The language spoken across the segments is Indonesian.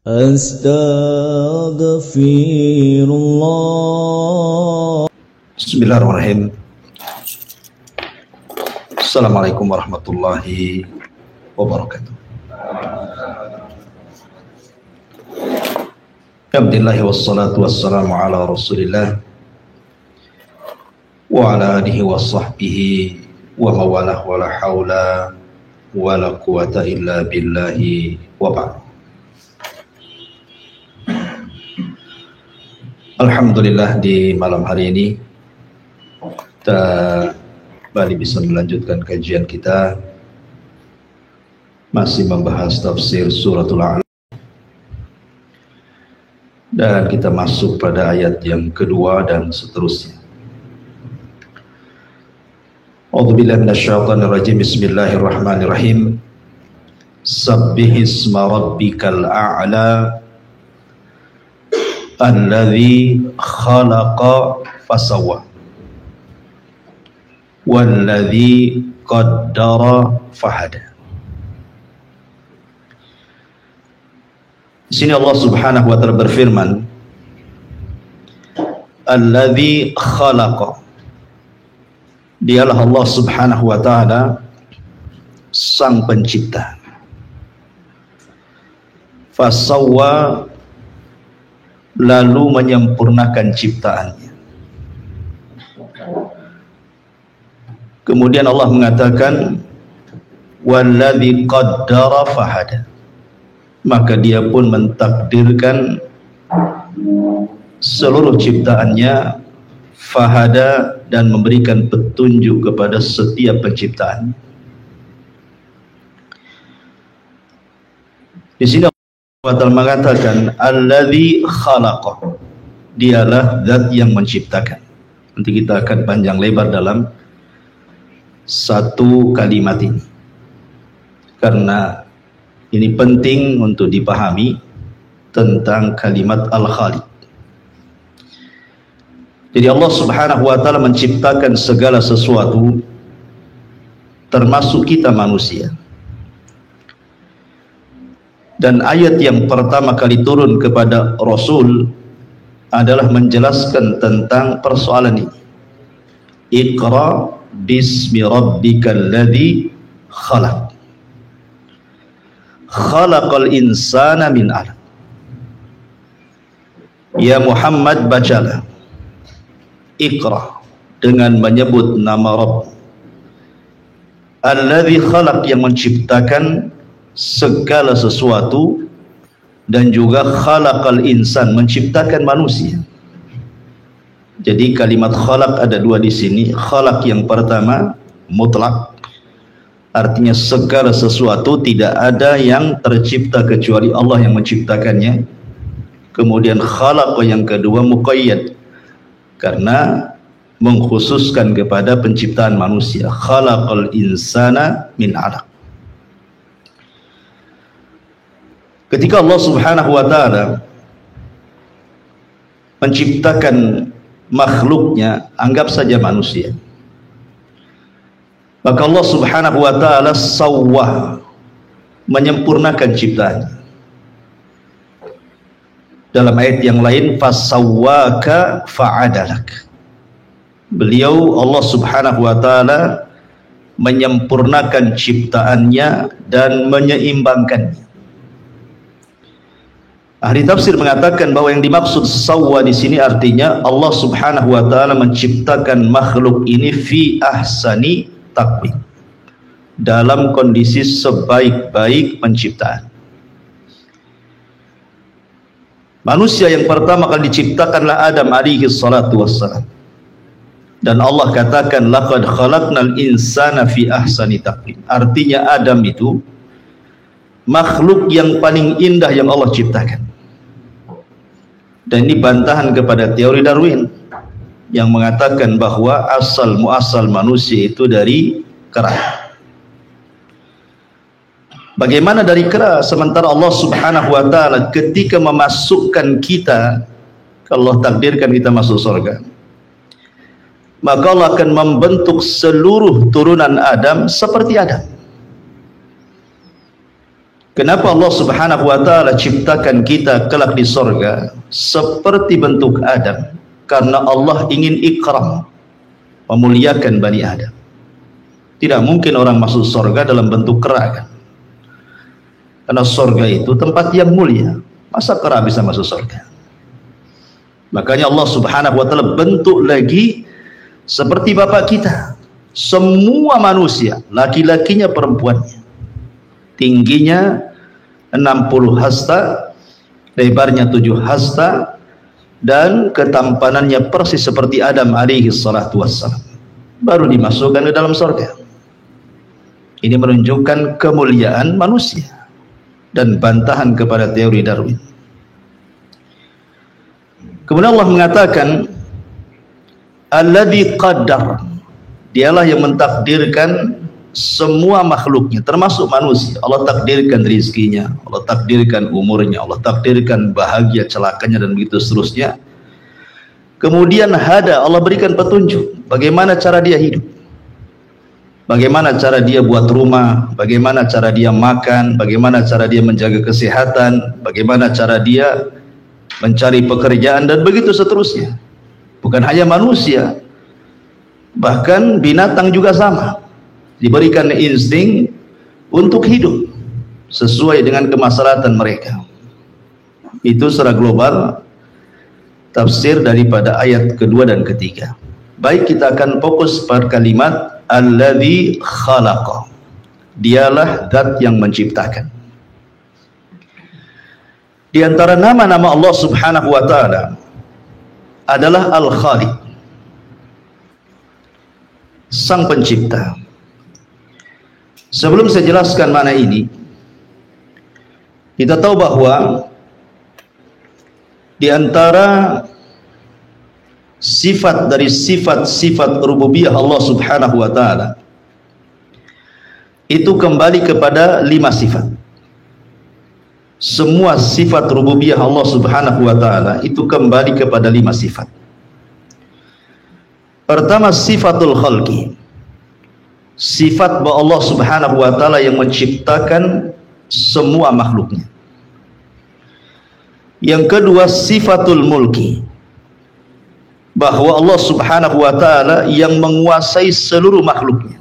Astaghfirullah. Bismillahirrahmanirrahim. Assalamualaikum warahmatullahi wabarakatuh. Alhamdulillah wassalatu wassalamu ala Rasulillah wa ala alihi wa sahbihi wa mawalah wa la hawla wa la quwata illa billahi wa ba'd. Alhamdulillah, di malam hari ini kita kembali bisa melanjutkan kajian kita, masih membahas tafsir suratul A'la, dan kita masuk pada ayat yang kedua dan seterusnya. A'udzubillahi minasyaitonir rajim. Bismillahirrahmanirrahim. Sabbihisma rabbikal a'la alladzi khalaqa fasawwa walladzi qaddara fahada. Di sini Allah Subhanahu wa taala berfirman, alladzi khalaqa, dialah Allah Subhanahu wa taala sang pencipta, fasawwa, lalu menyempurnakan ciptaannya. Kemudian Allah mengatakan walladzi qaddara fahada, maka dia pun mentakdirkan seluruh ciptaannya, fahada, dan memberikan petunjuk kepada setiap penciptaan. Di sini Allah mengatakan alladzi khalaqa, dialah zat yang menciptakan. Nanti kita akan panjang lebar dalam satu kalimat ini, karena ini penting untuk dipahami tentang kalimat al-khaliq. Jadi Allah Subhanahu wa taala menciptakan segala sesuatu, termasuk kita manusia. Dan ayat yang pertama kali turun kepada Rasul adalah menjelaskan tentang persoalan ini. Iqra bismi rabbikal ladzi khalaq. Khalaqal insana min 'alaq. Ya Muhammad, bacalah. Iqra, dengan menyebut nama Rabb. Alladzi khalaq, yang menciptakan segala sesuatu, dan juga khalaqal insan, menciptakan manusia. Jadi kalimat khalaq ada dua di sini. Khalaq yang pertama mutlak, artinya segala sesuatu, tidak ada yang tercipta kecuali Allah yang menciptakannya. Kemudian khalaq yang kedua muqayyad, karena mengkhususkan kepada penciptaan manusia. Khalaqal insana min 'alaq. Ketika Allah Subhanahu wa taala menciptakan makhluknya, anggap saja manusia, maka Allah Subhanahu wa taala sawwah, menyempurnakan ciptaannya. Dalam ayat yang lain, fasawwaka fa'adalak. Beliau Allah Subhanahu wa taala menyempurnakan ciptaannya dan menyeimbangkannya. Ahli tafsir mengatakan bahwa yang dimaksud sawwa di sini artinya Allah Subhanahu wa taala menciptakan makhluk ini fi ahsani taqwim, dalam kondisi sebaik-baik penciptaan. Manusia yang pertama kali diciptakanlah Adam alaihi salatu wassalam. Dan Allah katakan laqad khalaqnal insana fi ahsani taqwim. Artinya Adam itu makhluk yang paling indah yang Allah ciptakan. Dan ini bantahan kepada teori Darwin yang mengatakan bahwa asal muasal manusia itu dari kera. Bagaimana dari kera, sementara Allah Subhanahu wa taala ketika memasukkan kita, kalau Allah takdirkan kita masuk surga, maka Allah akan membentuk seluruh turunan Adam seperti Adam. Kenapa Allah Subhanahu wa taala ciptakan kita kelak di sorga seperti bentuk Adam? Karena Allah ingin ikram, memuliakan Bani Adam. Tidak mungkin orang masuk sorga dalam bentuk kera kan? Karena sorga itu tempat yang mulia. Masa kera bisa masuk sorga? Makanya Allah Subhanahu wa taala bentuk lagi seperti bapak kita. Semua manusia, laki-lakinya perempuannya, tingginya 60 hasta, lebarnya 7 hasta, dan ketampanannya persis seperti Adam alaihi salatu wassalam. Baru dimasukkan ke dalam surga. Ini menunjukkan kemuliaan manusia dan bantahan kepada teori Darwin. Kemudian Allah mengatakan alladzi qaddar, dialah yang mentakdirkan semua makhluknya termasuk manusia. Allah takdirkan rizkinya, Allah takdirkan umurnya, Allah takdirkan bahagia celakanya dan begitu seterusnya. Kemudian hada, Allah berikan petunjuk bagaimana cara dia hidup, bagaimana cara dia buat rumah, bagaimana cara dia makan, bagaimana cara dia menjaga kesehatan, bagaimana cara dia mencari pekerjaan dan begitu seterusnya. Bukan hanya manusia, bahkan binatang juga sama, diberikan insting untuk hidup sesuai dengan kemaslahatan mereka. Itu secara global tafsir daripada ayat kedua dan ketiga. Baik, kita akan fokus pada kalimat alladzi khalaqa, dialah zat yang menciptakan. Di antara nama-nama Allah Subhanahu wa taala adalah Al-Khaliq, Sang Pencipta. Sebelum saya jelaskan mana ini, kita tahu bahwa di antara sifat dari sifat-sifat rububiyah Allah Subhanahu wa taala itu kembali kepada 5 sifat. Semua sifat rububiyah Allah Subhanahu wa taala itu kembali kepada 5 sifat. Pertama, sifatul khalqi, sifat bahwa Allah Subhanahu wa taala yang menciptakan semua makhluknya. Yang kedua, sifatul mulki, bahwa Allah Subhanahu wa taala yang menguasai seluruh makhluknya.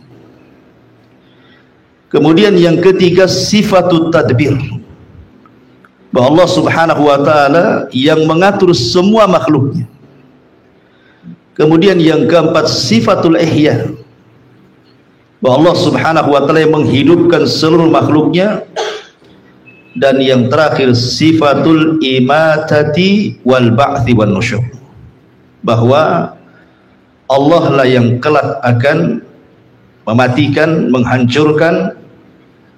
Kemudian yang ketiga, sifatut tadbir, bahwa Allah Subhanahu wa taala yang mengatur semua makhluknya. Kemudian yang keempat, sifatul ihya, bahwa Allah Subhanahu wa taala yang menghidupkan seluruh makhluknya. Dan yang terakhir, sifatul imatati wal ba'thi wan nusyur, bahwa Allah lah yang kelak akan mematikan, menghancurkan,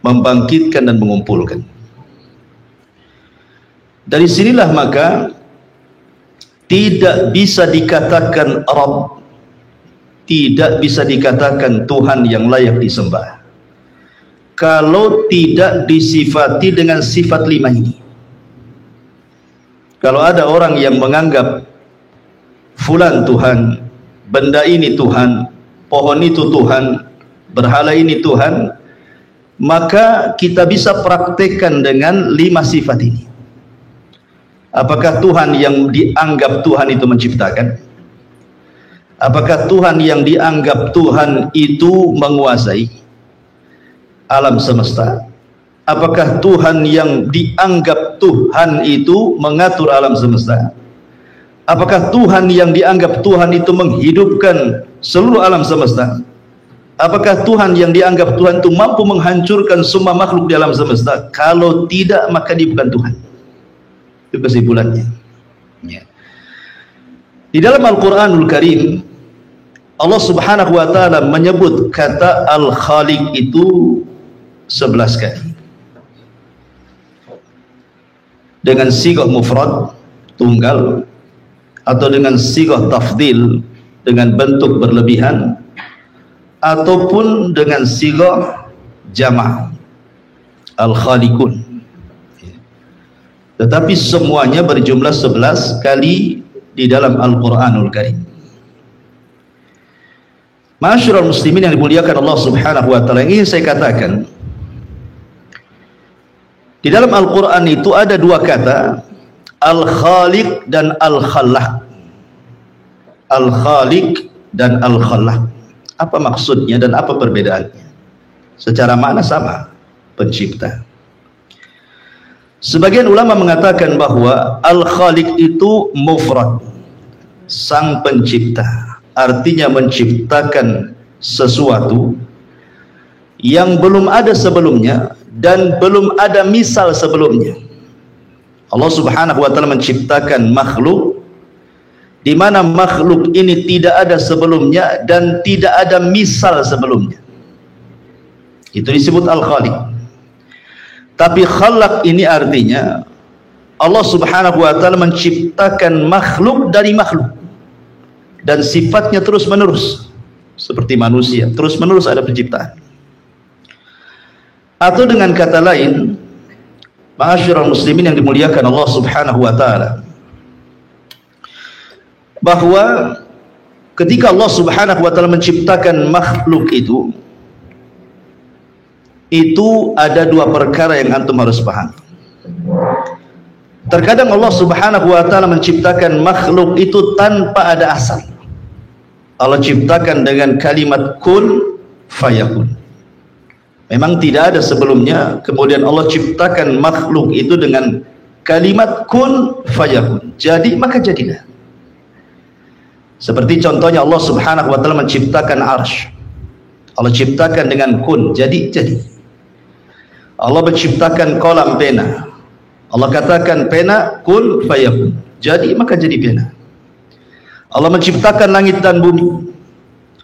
membangkitkan dan mengumpulkan. Dari sinilah maka tidak bisa dikatakan Rabb, tidak bisa dikatakan Tuhan yang layak disembah kalau tidak disifati dengan sifat 5 ini. Kalau ada orang yang menganggap fulan Tuhan, benda ini Tuhan, pohon itu Tuhan, berhala ini Tuhan, maka kita bisa praktekkan dengan 5 sifat ini. Apakah Tuhan yang dianggap Tuhan itu menciptakan? Apakah Tuhan yang dianggap Tuhan itu menguasai alam semesta? Apakah Tuhan yang dianggap Tuhan itu mengatur alam semesta? Apakah Tuhan yang dianggap Tuhan itu menghidupkan seluruh alam semesta? Apakah Tuhan yang dianggap Tuhan itu mampu menghancurkan semua makhluk di alam semesta? Kalau tidak, maka dia bukan Tuhan. Itu kesimpulannya. Ya. Di dalam Al-Quranul Karim, Allah Subhanahu wa ta'ala menyebut kata Al-Khaliq itu 11 kali dengan sighah mufrad, tunggal, atau dengan sighah tafdil, dengan bentuk berlebihan, ataupun dengan sighah jama', al-khaliqun. Tetapi semuanya berjumlah 11 kali di dalam Al-Quranul Karim. Ma'asyiral muslimin yang dimuliakan Allah Subhanahu wa ta'ala, ingin saya katakan Di dalam Al-Quran itu ada dua kata, Al-Khaliq dan Al-Khalaq. Al-Khaliq dan Al-Khalaq. Apa maksudnya dan apa perbedaannya? Secara makna sama, pencipta. Sebagian ulama mengatakan bahwa Al-Khaliq itu mufrad, sang pencipta, artinya menciptakan sesuatu yang belum ada sebelumnya dan belum ada misal sebelumnya. Allah Subhanahu wa taala menciptakan makhluk di mana makhluk ini tidak ada sebelumnya dan tidak ada misal sebelumnya. Itu disebut Al-Khaliq. Tapi Khalaq ini artinya Allah Subhanahu wa taala menciptakan makhluk dari makhluk dan sifatnya terus menerus seperti manusia, terus menerus ada penciptaan. Atau dengan kata lain, ma'asyiral muslimin yang dimuliakan Allah Subhanahu wa taala, bahwa ketika Allah Subhanahu wa taala menciptakan makhluk itu ada dua perkara yang antum harus paham. Terkadang Allah Subhanahu wa taala menciptakan makhluk itu tanpa ada asal. Allah ciptakan dengan kalimat kun fayakun. Memang tidak ada sebelumnya, kemudian Allah ciptakan makhluk itu dengan kalimat kun fayakun. Jadi maka jadilah. Seperti contohnya Allah Subhanahu wa taala menciptakan arsy. Allah ciptakan dengan kun, jadi. Allah menciptakan kolam pena. Allah katakan pena kun fayakun. Jadi maka jadi pena. Allah menciptakan langit dan bumi.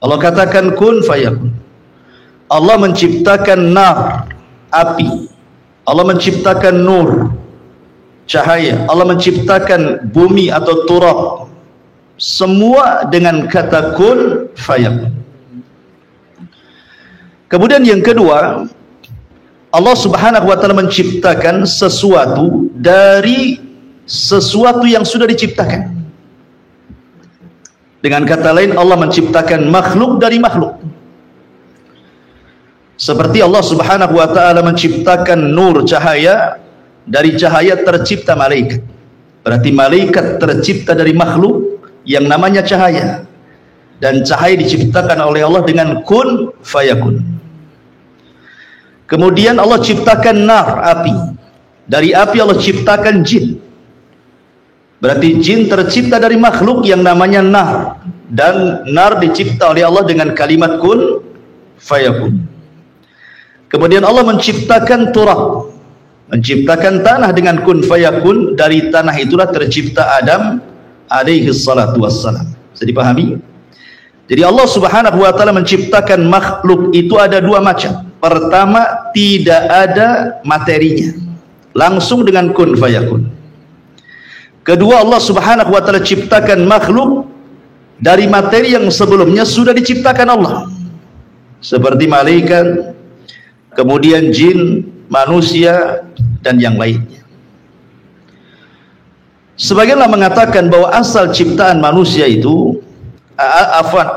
Allah katakan kun fayakun. Allah menciptakan nar, api. Allah menciptakan nur, cahaya. Allah menciptakan bumi atau turab. Semua dengan kata kun fayakun. Kemudian yang kedua, Allah Subhanahu wa taala menciptakan sesuatu dari sesuatu yang sudah diciptakan. Dengan kata lain, Allah menciptakan makhluk dari makhluk. Seperti Allah Subhanahu wa taala menciptakan nur, cahaya, dari cahaya tercipta malaikat. Berarti malaikat tercipta dari makhluk yang namanya cahaya. Dan cahaya diciptakan oleh Allah dengan kun fayakun. Kemudian Allah ciptakan nar, api. Dari api Allah ciptakan jin. Berarti jin tercipta dari makhluk yang namanya nar. Dan nar dicipta oleh Allah dengan kalimat kun fayakun. Kemudian Allah menciptakan turab, menciptakan tanah dengan kun fayakun. Dari tanah itulah tercipta Adam alaihi salatu wassalam. Bisa dipahami? Jadi Allah Subhanahu wa taala menciptakan makhluk itu ada dua macam. Pertama, tidak ada materinya, langsung dengan kun fayakun. Kedua, Allah Subhanahu wa taala ciptakan makhluk dari materi yang sebelumnya sudah diciptakan Allah, seperti malaikat, kemudian jin, manusia, dan yang lainnya. Sebagianlah mengatakan bahwa asal ciptaan manusia itu,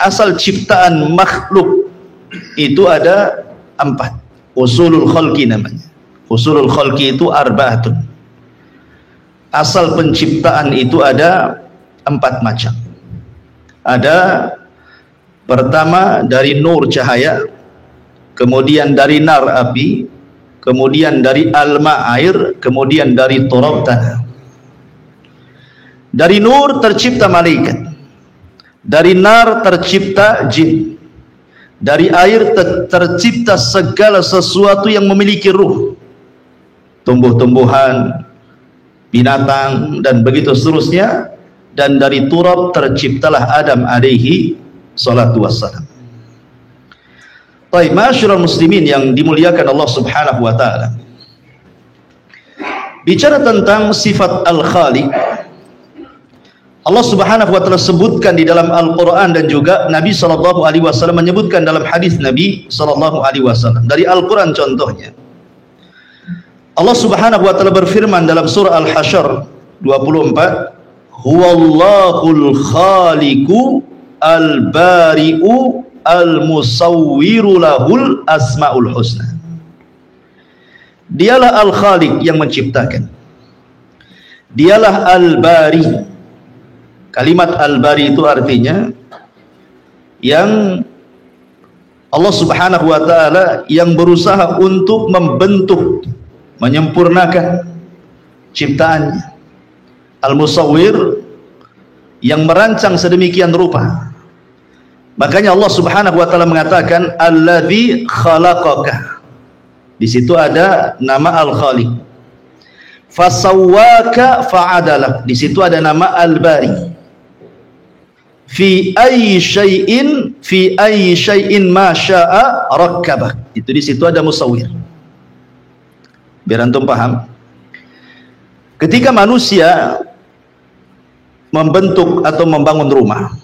asal ciptaan makhluk itu ada 4. Usulul khalqi namanya. Usulul khalqi itu arba'atun. Asal penciptaan itu ada 4 macam. Ada pertama dari nur, cahaya, kemudian dari nar, api, kemudian dari alma, air, kemudian dari turab, tanah. Dari nur tercipta malaikat, dari nar tercipta jin, dari air tercipta segala sesuatu yang memiliki ruh, tumbuh-tumbuhan, binatang, dan begitu seterusnya. Dan dari turab terciptalah Adam alaihi salatu wassalam. Baik, ma'asyiral muslimin yang dimuliakan Allah Subhanahu wa taala. Bicara tentang sifat Al-Khaliq, Allah Subhanahu wa taala sebutkan di dalam Al-Qur'an dan juga Nabi sallallahu alaihi wasallam menyebutkan dalam hadis Nabi sallallahu alaihi wasallam. Dari Al-Qur'an contohnya, Allah Subhanahu wa taala berfirman dalam surah Al-Hasyr 24, Huwallahul khaliqu al-bari'u al-musawwiru lahul asmaul husna. Dialah Al-Khaliq yang menciptakan. Dialah Al-Bari. Kalimat Al-Bari itu artinya yang Allah Subhanahu wa ta'ala yang berusaha untuk membentuk, menyempurnakan ciptaannya. Al-Musawwir yang merancang sedemikian rupa. Makanya Allah Subhanahu wa ta'ala mengatakan alladzi khalaqaka. Di situ ada nama Al-Khaliq. Fasawwaka fa'adalak. Di situ ada nama Al-Bari. Fi ayyi syai'in ma syaa rakkabak. Itu di situ ada musawwir. Biar antum paham. Ketika manusia membentuk atau membangun rumah,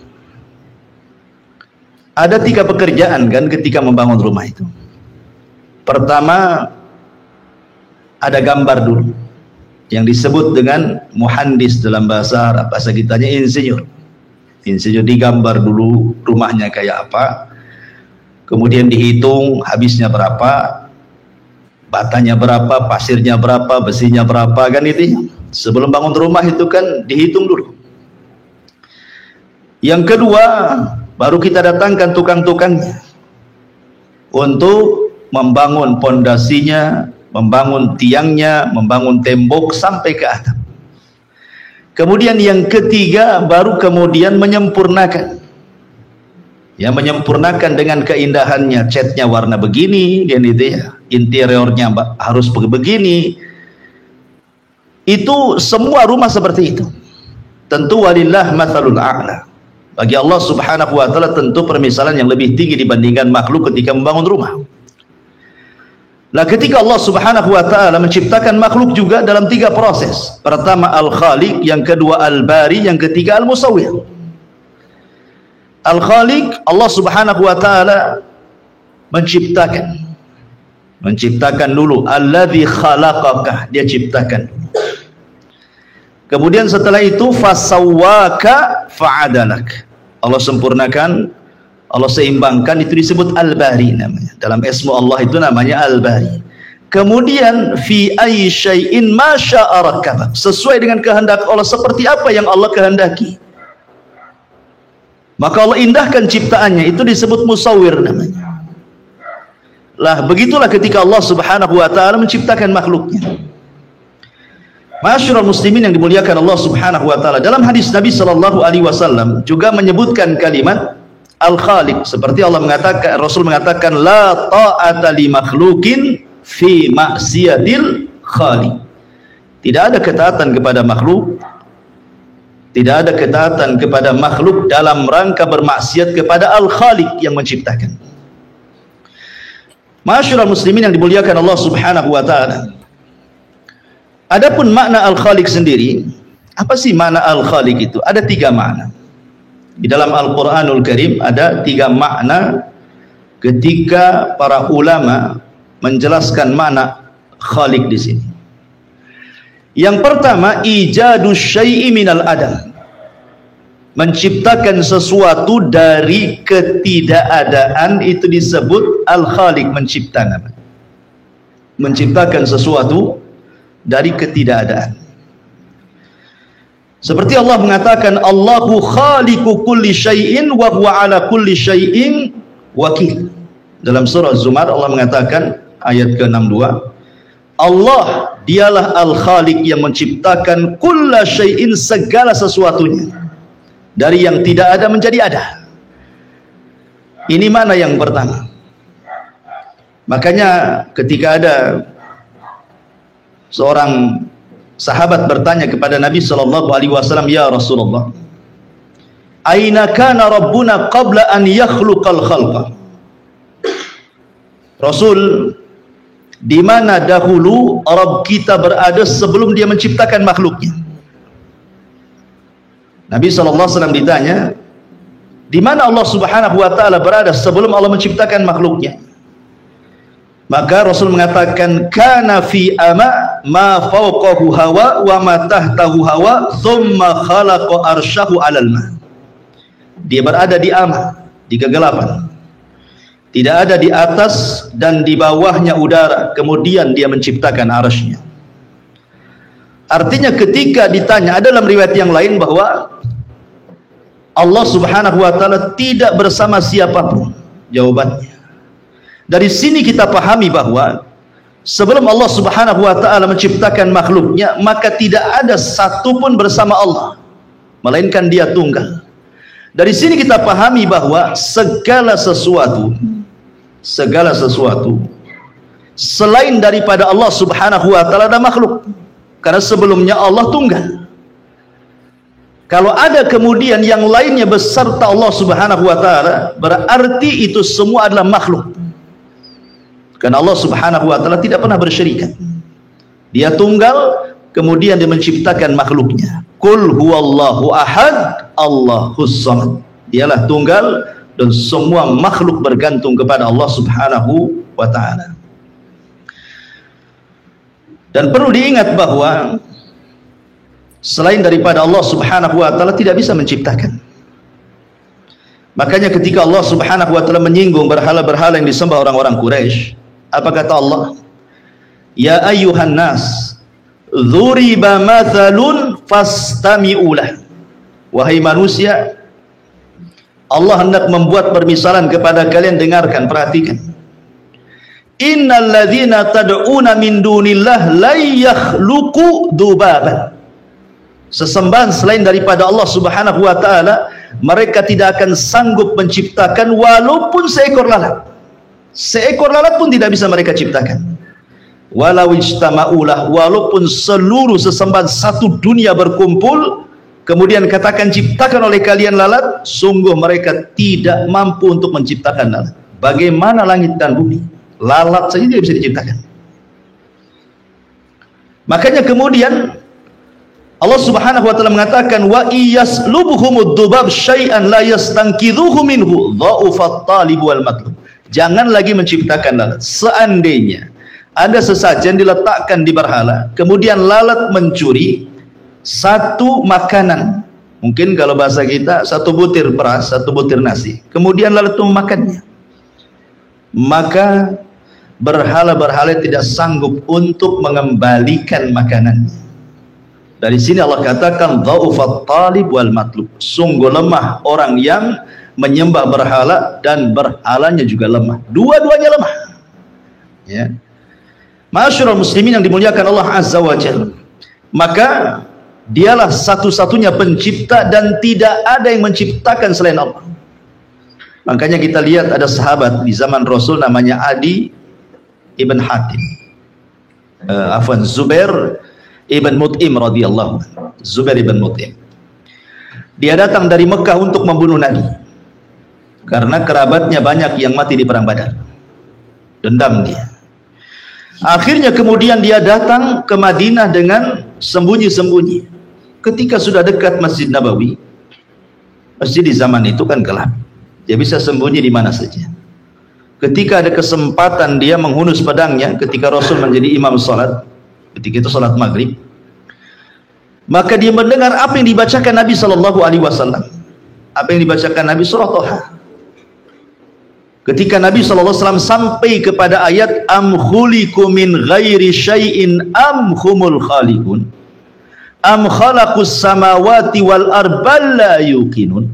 ada 3 pekerjaan kan ketika membangun rumah itu. Pertama, ada gambar dulu yang disebut dengan muhandis dalam bahasa Arab, bahasa kitanya insinyur. Insinyur digambar dulu rumahnya kayak apa, kemudian dihitung habisnya berapa, batanya berapa, pasirnya berapa, besinya berapa, kan itu. Sebelum bangun rumah itu kan dihitung dulu. Yang kedua, baru kita datangkan tukang-tukangnya untuk membangun pondasinya, membangun tiangnya, membangun tembok sampai ke atap. Kemudian yang ketiga baru kemudian menyempurnakan. Ya, menyempurnakan dengan keindahannya, catnya warna begini, dan itu ya, interiornya harus begini. Itu semua rumah seperti itu. Tentu walillah matsalul a'la. Bagi Allah Subhanahu wa ta'ala tentu permisalan yang lebih tinggi dibandingkan makhluk ketika membangun rumah. Nah, ketika Allah Subhanahu wa ta'ala menciptakan makhluk juga dalam 3 proses. Pertama Al-Khaliq, yang kedua Al-Bari, yang ketiga Al-Musawwir. Al-Khaliq, Allah Subhanahu wa ta'ala menciptakan dulu. Alladzi khalaqaka, dia ciptakan. Kemudian setelah itu fasawwaka fa'adalak. Allah sempurnakan, Allah seimbangkan, itu disebut Al-Bari namanya. Dalam ismu Allah itu namanya Al-Bari. Kemudian fi ayyi syai'in ma syaa rakkabak. Sesuai dengan kehendak Allah, seperti apa yang Allah kehendaki. Maka Allah indahkan ciptaannya, itu disebut musawwir namanya. Lah begitulah ketika Allah Subhanahu wa ta'ala menciptakan makhluknya. Ma'asyiral muslimin yang dimuliakan Allah Subhanahu wa ta'ala, dalam hadis Nabi sallallahu alaihi wasallam juga menyebutkan kalimat Al-Khaliq, seperti Allah mengatakan, Rasul mengatakan la ta'ata li makhluqin fi ma'siyatil khaliq. Tidak ada ketaatan kepada makhluk, tidak ada ketaatan kepada makhluk dalam rangka bermaksiat kepada Al-Khaliq yang menciptakan. Ma'asyiral muslimin yang dimuliakan Allah Subhanahu wa ta'ala, adapun makna Al-Khaliq sendiri, apa sih makna Al-Khaliq itu? Ada 3 makna. Di dalam Al-Quranul Karim ada 3 makna ketika para ulama menjelaskan makna Khaliq di sini. Yang pertama, ijadus syai'i minal adam. Menciptakan sesuatu dari ketidakadaan, itu disebut Al-Khaliq, menciptakan. Menciptakan sesuatu dari ketidakadaan. Seperti Allah mengatakan Allahu khaliqu kulli syai'in wa huwa ala kulli syai'in wakil. Dalam surah Zumar Allah mengatakan ayat ke-62, Allah dialah Al-Khaliq yang menciptakan kulla syai'in, segala sesuatunya, dari yang tidak ada menjadi ada. Ini mana yang pertama. Makanya ketika ada seorang sahabat bertanya kepada Nabi sallallahu alaihi wasallam, ya Rasulullah, aina kana rabbuna qabla an yakhluqal khalqa? Rasul, di mana dahulu Rabb kita berada sebelum dia menciptakan makhluknya? Nabi sallallahu alaihi wasallam ditanya, di mana Allah Subhanahu wa taala berada sebelum Allah menciptakan makhluknya? Maka Rasul mengatakan kana fi ama ma fawqahu hawa wa ma tahtahu hawa thumma khalaqa arsyahu 'alal ma. Dia berada di ama, di kegelapan. tidak ada di atas dan di bawahnya udara, kemudian dia menciptakan arasy-Nya. Artinya ketika ditanya, ada dalam riwayat yang lain bahwa Allah subhanahu wa ta'ala tidak bersama siapapun. Jawabannya, dari sini kita pahami bahwa sebelum Allah subhanahu wa ta'ala menciptakan makhluknya, maka tidak ada satupun bersama Allah, melainkan dia tunggal. Dari sini kita pahami bahwa segala sesuatu selain daripada Allah subhanahu wa ta'ala ada makhluk, karena sebelumnya Allah tunggal. Kalau ada kemudian yang lainnya beserta Allah subhanahu wa ta'ala, berarti itu semua adalah makhluk, karena Allah subhanahu wa ta'ala tidak pernah bersyirikat. Dia tunggal, kemudian dia menciptakan makhluknya. Qul huwallahu ahad Allahus samad. Dialah tunggal dan semua makhluk bergantung kepada Allah subhanahu wa ta'ala. Dan perlu diingat bahwa selain daripada Allah subhanahu wa ta'ala tidak bisa menciptakan. Makanya ketika Allah subhanahu wa ta'ala menyinggung berhala-berhala yang disembah orang-orang Quraisy, apa kata Allah? Ya ayyuhan nas, dzuriba mathalun fastami'ulah. Wahai manusia, Allah hendak membuat permisalan kepada kalian, dengarkan, perhatikan. Innal ladzina tad'una min dunillah la yakhluqu dzubaban. Sesembahan selain daripada Allah subhanahu wa ta'ala, mereka tidak akan sanggup menciptakan walaupun seekor lalat. Seekor lalat pun tidak bisa mereka ciptakan. Walau ijtama'ulah, walaupun seluruh sesembahan satu dunia berkumpul, kemudian katakan ciptakan oleh kalian lalat, sungguh mereka tidak mampu untuk menciptakan lalat. Bagaimana langit dan bumi? Lalat saja tidak bisa diciptakan. Makanya kemudian Allah subhanahu wa ta'ala mengatakan, wa iyaslubhumud dzubab syai'an la yastankidhuhu minhu dha'ufat talib wal matlub. Jangan lagi menciptakan lalat. Seandainya ada sesajen diletakkan di berhala, kemudian lalat mencuri satu makanan, mungkin kalau bahasa kita satu butir beras, satu butir nasi, kemudian lalat itu memakannya, maka berhala-berhala tidak sanggup untuk mengembalikan makanannya. Dari sini Allah katakan dha'ufat talib wal matlub. Sungguh lemah orang yang menyembah berhala dan berhalanya juga lemah. Dua-duanya lemah. Ya. Ma'asyiral muslimin yang dimuliakan Allah Azza wa Jalla. Maka dialah satu-satunya pencipta dan tidak ada yang menciptakan selain Allah. Makanya kita lihat ada sahabat di zaman Rasul namanya Adi ibn Hatim. Zubair ibn Mut'im radhiyallahu anhu. Zubair ibn Mut'im. Dia datang dari Mekah untuk membunuh Nabi. Karena kerabatnya banyak yang mati di perang Badar. Dendam dia. Akhirnya kemudian dia datang ke Madinah dengan sembunyi-sembunyi. Ketika sudah dekat Masjid Nabawi, masjid di zaman itu kan gelap. Dia bisa sembunyi di mana saja. Ketika ada kesempatan dia menghunus pedangnya ketika Rasul menjadi imam salat. Ketika itu salat maghrib, maka dia mendengar apa yang dibacakan Nabi sallallahu alaihi wasallam. Apa yang dibacakan Nabi, surah Thaha. Ketika Nabi sallallahu alaihi wasallam sampai kepada ayat am khuliqu min ghairi syai'in am humul khaliqun am khalaqus samawati wal arda la yuqinun.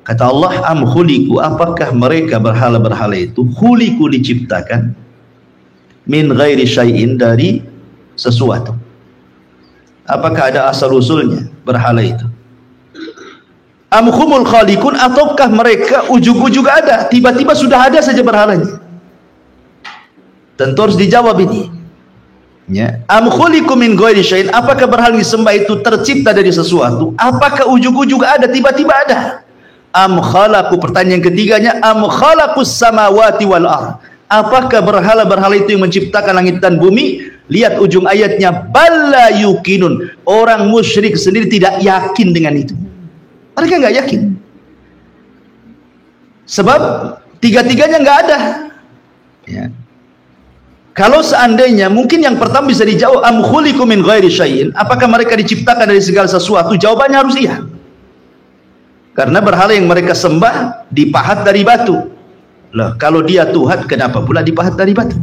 Kata Allah, am khuliqu, apakah mereka berhala-berhala itu khuliqu, diciptakan, min ghairi syai'in, dari sesuatu. Apakah ada asal usulnya berhala itu? Am humul khaliqun, ataukah mereka ujug-ujug ada, tiba-tiba sudah ada saja berhalanya? Tentu harus dijawab ini. Ya. Am khuliqu min ghairi syai'in, apakah berhala disembah itu tercipta dari sesuatu? Apakah ujug-ujug ada, tiba-tiba ada? Am khalaqu, pertanyaan ketiganya, am khalaqus samawati wal ardh, apakah berhala-berhala itu yang menciptakan langit dan bumi? Lihat ujung ayatnya, balla yuqinun, orang musyrik sendiri tidak yakin dengan itu. Mereka nggak yakin. Sebab tiga-tiganya nggak ada. Ya. Kalau seandainya, mungkin yang pertama bisa dijawab, am khuliqu min ghairi syai'in, apakah mereka diciptakan dari segala sesuatu? Jawabannya harus iya. Karena berhala yang mereka sembah dipahat dari batu. Lah, kalau dia Tuhan, kenapa pula dipahat dari batu?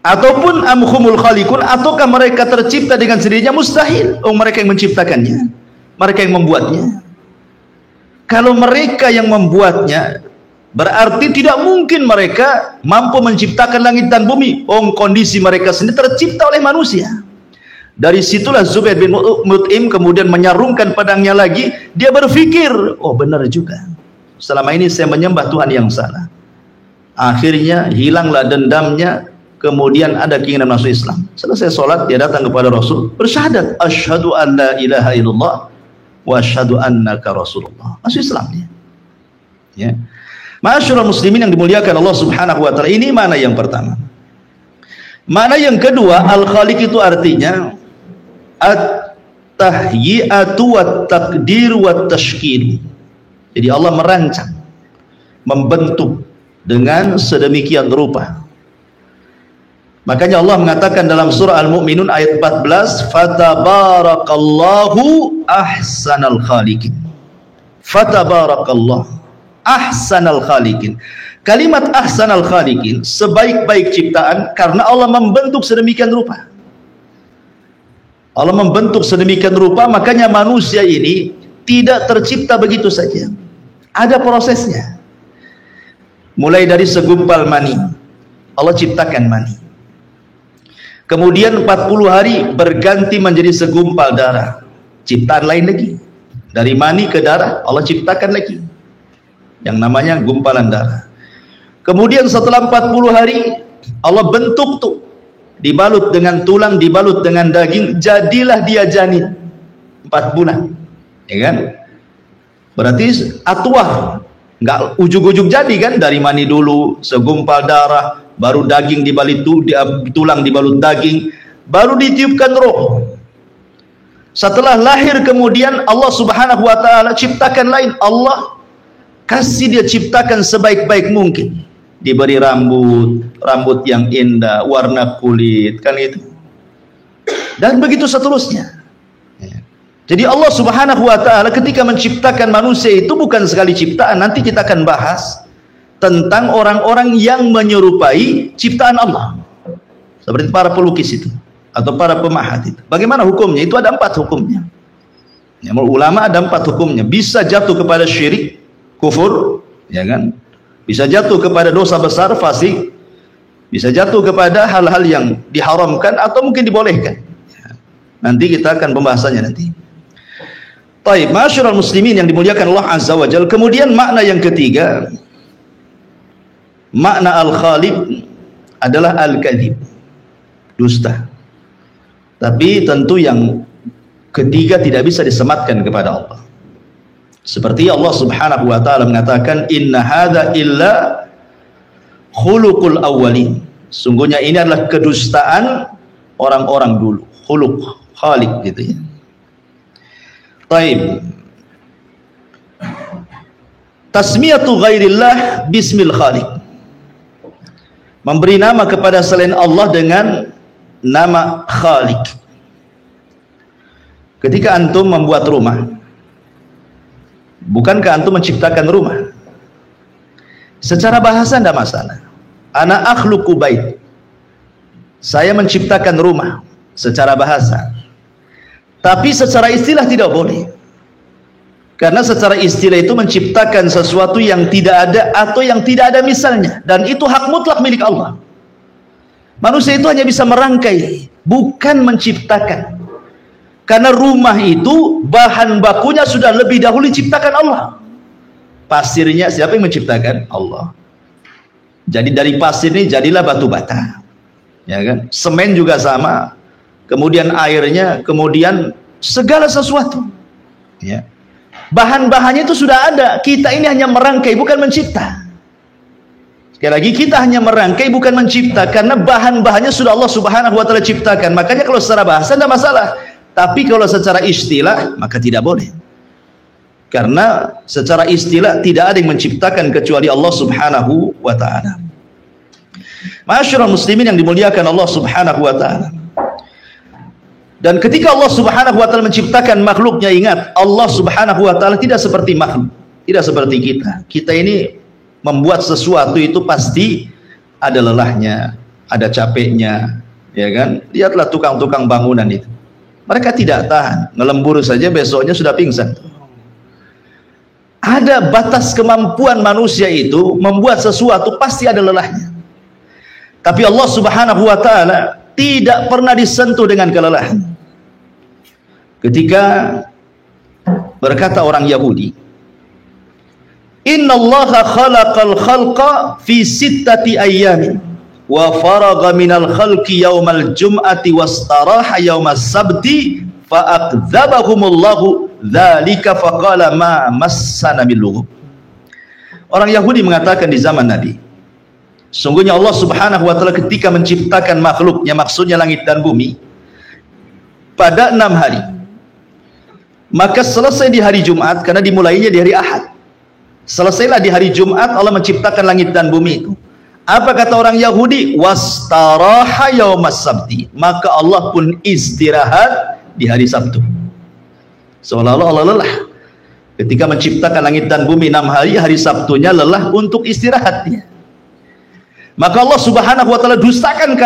Ataupun amhumul khaliqun, ataukah mereka tercipta dengan sendirinya? Mustahil. Oh, mereka yang menciptakannya, mereka yang membuatnya. Kalau mereka yang membuatnya, berarti tidak mungkin mereka mampu menciptakan langit dan bumi. Oh, kondisi mereka sendiri tercipta oleh manusia. Dari situlah Zubair bin Mut'im kemudian menyarungkan pedangnya lagi. Dia berpikir, oh benar juga, selama ini saya menyembah Tuhan yang salah. Akhirnya hilanglah dendamnya, kemudian ada keinginan masuk Islam. Selesai sholat, dia datang kepada Rasul, bersyahadat, asyhadu an la ilaha illallah wa asyhadu annaka rasulullah. Masuk Islam dia. Ya. Ma'asyiral muslimin yang dimuliakan Allah Subhanahu wa taala, ini mana yang pertama. Mana yang kedua, al-khaliq itu artinya at-tahyi'atu wat-taqdir wat-tashkil. Jadi Allah merancang, membentuk dengan sedemikian rupa. Makanya Allah mengatakan dalam surah Al-Mu'minun ayat 14, fatabarakallahu ahsanal khaliqin. Fatabarakallah ahsanal khaliqin. Kalimat ahsanal khaliqin, sebaik-baik ciptaan, karena Allah membentuk sedemikian rupa. Allah membentuk sedemikian rupa, makanya manusia ini tidak tercipta begitu saja. Ada prosesnya. Mulai dari segumpal mani, Allah ciptakan mani. Kemudian 40 hari berganti menjadi segumpal darah. Ciptaan lain lagi. Dari mani ke darah, Allah ciptakan lagi yang namanya gumpalan darah. Kemudian setelah 40 hari, Allah bentuk tuh, dibalut dengan tulang, dibalut dengan daging, jadilah dia janin 4 bulan, ya kan? Berarti atwah, nggak ujuk-ujuk jadi kan? Dari mani dulu, segumpal darah, baru daging dibalut tulang, dibalut daging, baru ditiupkan roh. Setelah lahir kemudian Allah Subhanahu wa taala ciptakan lain. Allah kasih dia ciptakan sebaik-baik mungkin. Diberi rambut yang indah, warna kulit, kan itu. Dan begitu seterusnya. Jadi Allah Subhanahu wa taala ketika menciptakan manusia itu bukan sekali ciptaan. Nanti kita akan bahas tentang orang-orang yang menyerupai ciptaan Allah. Seperti para pelukis itu atau para pemahat itu. Bagaimana hukumnya? Itu ada 4 hukumnya. Ya, ulama ada 4 hukumnya. Bisa jatuh kepada syirik, kufur, ya kan? Bisa jatuh kepada dosa besar, fasik. Bisa jatuh kepada hal-hal yang diharamkan atau mungkin dibolehkan. Nanti kita akan pembahasannya nanti. Baik, ma'asyiral muslimin yang dimuliakan Allah Azza wa Jalla. Kemudian makna yang ketiga, makna al-khaliq adalah al-kadzib, dusta. Tapi tentu yang ketiga tidak bisa disematkan kepada Allah. Seperti Allah Subhanahu wa taala mengatakan, inna hadza illa khuluqul awwalin. Sungguhnya ini adalah kedustaan orang-orang dulu. Khuluq, khaliq gitu ya. Taib. Tasmiyatu ghairillah bismil khaliq. Memberi nama kepada selain Allah dengan nama khaliq. Ketika antum membuat rumah, bukankah antum menciptakan rumah? Secara bahasa tidak masalah. Ana akhluqu bait. Saya menciptakan rumah secara bahasa. Tapi secara istilah tidak boleh. Karena secara istilah itu menciptakan sesuatu yang tidak ada atau yang tidak ada misalnya. Dan itu hak mutlak milik Allah. Manusia itu hanya bisa merangkai, bukan menciptakan. Karena rumah itu bahan bakunya sudah lebih dahulu diciptakan Allah. Pasirnya siapa yang menciptakan? Allah. Jadi dari pasir ini jadilah batu bata. Ya kan? Semen juga sama. Kemudian airnya, kemudian segala sesuatu. Ya. Bahan-bahannya itu sudah ada. Kita ini hanya merangkai, bukan mencipta. Sekali lagi, kita hanya merangkai, bukan mencipta. Karena bahan-bahannya sudah Allah Subhanahu wa taala ciptakan. Makanya kalau secara bahasa tidak masalah. Tapi kalau secara istilah, maka tidak boleh. Karena secara istilah tidak ada yang menciptakan kecuali Allah Subhanahu wa taala. Ma'asyiral muslimin yang dimuliakan Allah Subhanahu wa taala. Dan ketika Allah Subhanahu wa taala menciptakan makhluknya, ingat, Allah Subhanahu wa taala tidak seperti makhluk, tidak seperti kita. Kita ini membuat sesuatu itu pasti ada lelahnya, ada capeknya, ya kan? Lihatlah tukang-tukang bangunan itu. Mereka tidak tahan, ngelembur saja besoknya sudah pingsan. Ada batas kemampuan manusia itu membuat sesuatu pasti ada lelahnya. Tapi Allah Subhanahu wa taala tidak pernah disentuh dengan kelelahan. Ketika berkata orang Yahudi, "Innallaha khalaqal khalqa fi sittati ayyamin wa faragha minal khalqi yaumal jum'ati wastaraha yaumas sabti fa aqdzabahumullahu dzalika faqala ma massana min lughub." Orang Yahudi mengatakan di zaman Nabi, sungguhnya Allah Subhanahu wa taala ketika menciptakan makhluknya, maksudnya langit dan bumi, pada 6 hari. Maka selesai di hari Jumat, karena dimulainya di hari Ahad. Selesailah di hari Jumat Allah menciptakan langit dan bumi itu. Apa kata orang Yahudi? Wastaraha yaumas sabti. Maka Allah pun istirahat di hari Sabtu. Seolah-olah Allah lelah. Ketika menciptakan langit dan bumi 6 hari, hari Sabtunya lelah untuk istirahatnya. Maka Allah Subhanahu wa taala dustakan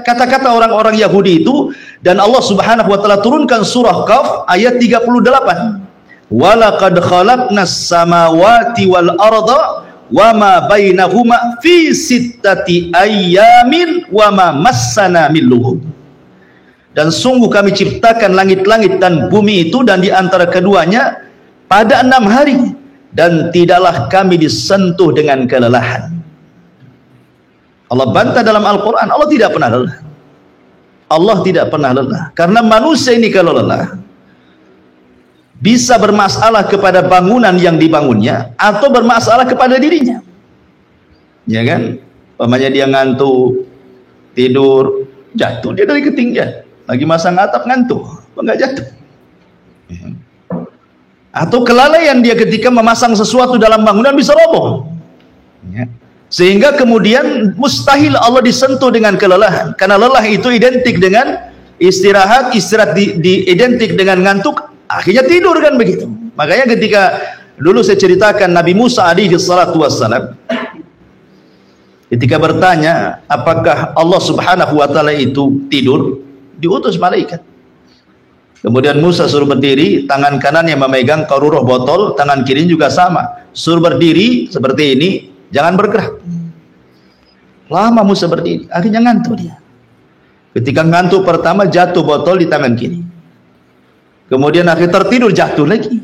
kata-kata orang-orang Yahudi itu, dan Allah Subhanahu wa taala turunkan surah Qaf ayat 38. Walaqad khalaqnas samawati wal arda wama bainahuma fi sittati ayyamin wama massana min lughub. Dan sungguh kami ciptakan langit-langit dan bumi itu dan di antara keduanya pada 6 hari, dan tidaklah kami disentuh dengan kelelahan. Allah bantah dalam Al-Quran, Allah tidak pernah lelah. Allah tidak pernah lelah. Karena manusia ini kalau lelah, bisa bermasalah kepada bangunan yang dibangunnya, atau bermasalah kepada dirinya. Ya kan? Umpamanya dia ngantuk, tidur, jatuh dia dari ketinggian. Lagi masang atap ngantuk, enggak jatuh. Atau kelalaian dia ketika memasang sesuatu dalam bangunan bisa roboh. Ya. Sehingga kemudian mustahil Allah disentuh dengan kelelahan, karena lelah itu identik dengan istirahat, istirahat identik dengan ngantuk, akhirnya tidur kan begitu. Makanya ketika dulu saya ceritakan Nabi Musa alaihi salatu wassalam, ketika bertanya apakah Allah Subhanahu wa taala itu tidur, diutus malaikat. Kemudian Musa suruh berdiri, tangan kanannya memegang qarurah botol, tangan kiri juga sama, suruh berdiri seperti ini, jangan bergerak. Lama Musa berdiri, akhirnya ngantuk dia. Ketika ngantuk pertama, jatuh botol di tangan kiri. Kemudian akhirnya tertidur, jatuh lagi.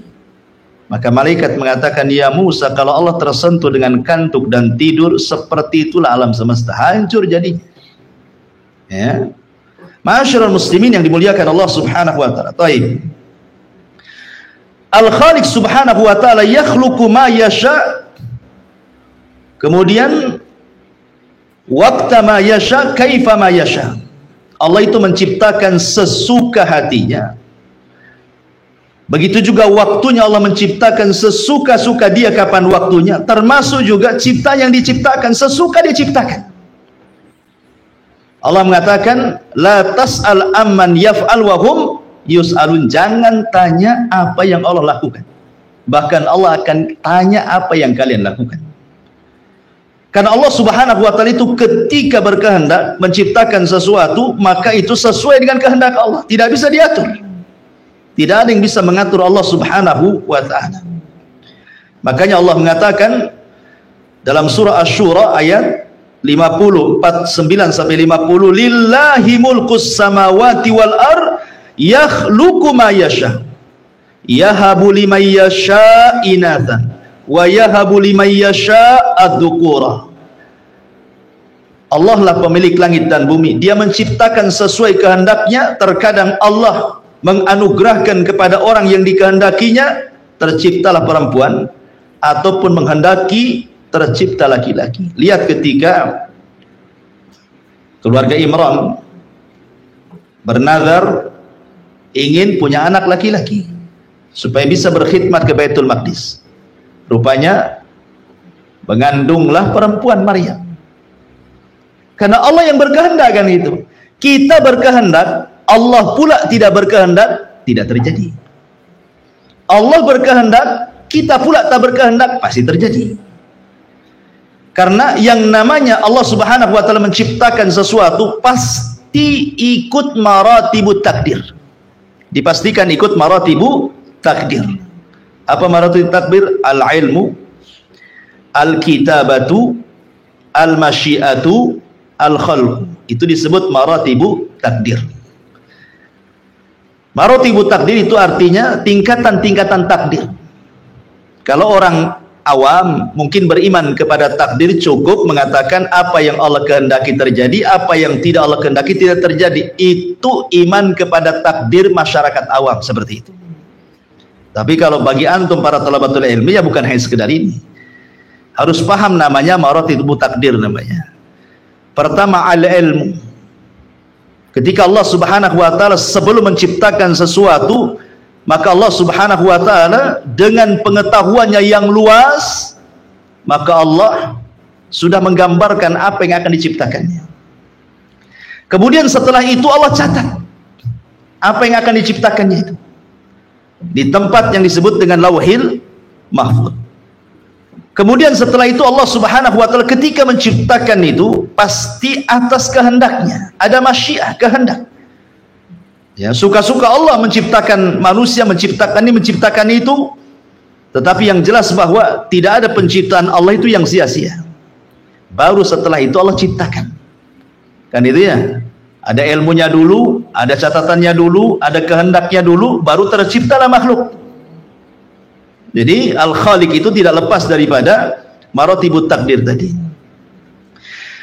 Maka malaikat mengatakan, ya Musa, kalau Allah tersentuh dengan kantuk dan tidur, seperti itulah alam semesta, hancur jadinya. Ya. Ma'asyiral muslimin yang dimuliakan Allah Subhanahu wa taala. Baik. Al-Khaliq Subhanahu wa taala yakhluqu ma yasha. Kemudian waqta ma yasha kaifa ma yasha. Allah itu menciptakan sesuka hatinya. Begitu juga waktunya Allah menciptakan sesuka-suka dia kapan waktunya. Termasuk juga cipta yang diciptakan sesuka diciptakan. Allah mengatakan la tas'al amman yaf'al wa hum yus'alun. Jangan tanya apa yang Allah lakukan, bahkan Allah akan tanya apa yang kalian lakukan. Karena Allah Subhanahu wa taala itu ketika berkehendak menciptakan sesuatu, maka itu sesuai dengan kehendak Allah, tidak bisa diatur. Tidak ada yang bisa mengatur Allah Subhanahu wa taala. Makanya Allah mengatakan dalam surah Asy-Syura ayat 50, 49 sampai 50, lillahi mulkus samawati wal ar yakhluqu ma yasha yahabu liman yasha inathan wa yahabu liman yasha ad-dzukura. Allah lah pemilik langit dan bumi, dia menciptakan sesuai kehendaknya. Terkadang Allah menganugerahkan kepada orang yang dikehendakinya terciptalah perempuan, ataupun menghendaki tercipta laki-laki. Lihat ketika keluarga Imran bernazar ingin punya anak laki-laki supaya bisa berkhidmat ke Baitul Maqdis. Rupanya mengandunglah perempuan Maryam. Karena Allah yang berkehendak kan itu. Kita berkehendak, Allah pula tidak berkehendak, tidak terjadi. Allah berkehendak, kita pula tak berkehendak, pasti terjadi. Karena yang namanya Allah Subhanahu wa taala menciptakan sesuatu pasti ikut maratibut takdir. Dipastikan ikut maratibu takdir. Apa maratibut takdir? Al-ilmu, al-kitabatu, al-masyiatu, al-khalq. Itu disebut maratibu takdir. Maratibu takdir itu artinya tingkatan-tingkatan takdir. Kalau orang awam mungkin beriman kepada takdir, cukup mengatakan apa yang Allah kehendaki terjadi, apa yang tidak Allah kehendaki tidak terjadi. Itu iman kepada takdir masyarakat awam seperti itu. Tapi kalau bagi antum para talabatul ilmi, ya bukan hanya sekedar ini. Harus paham namanya maratibu takdir namanya. Pertama, al-ilmu. Ketika Allah Subhanahu wa taala sebelum menciptakan sesuatu, maka Allah Subhanahu wa taala dengan pengetahuannya yang luas, maka Allah sudah menggambarkan apa yang akan diciptakannya. Kemudian setelah itu Allah catat apa yang akan diciptakannya itu di tempat yang disebut dengan Lauhil Mahfuz. Kemudian setelah itu Allah Subhanahu wa taala ketika menciptakan itu pasti atas kehendaknya, ada masyiah, kehendak. Ya, suka-suka Allah menciptakan manusia, menciptakan ini, menciptakan itu. Tetapi yang jelas bahwa tidak ada penciptaan Allah itu yang sia-sia. Baru setelah itu Allah ciptakan. Kan itu ya. Ada ilmunya dulu, ada catatannya dulu, ada kehendaknya dulu, baru terciptalah makhluk. Jadi al-khaliq itu tidak lepas daripada maratibut takdir tadi.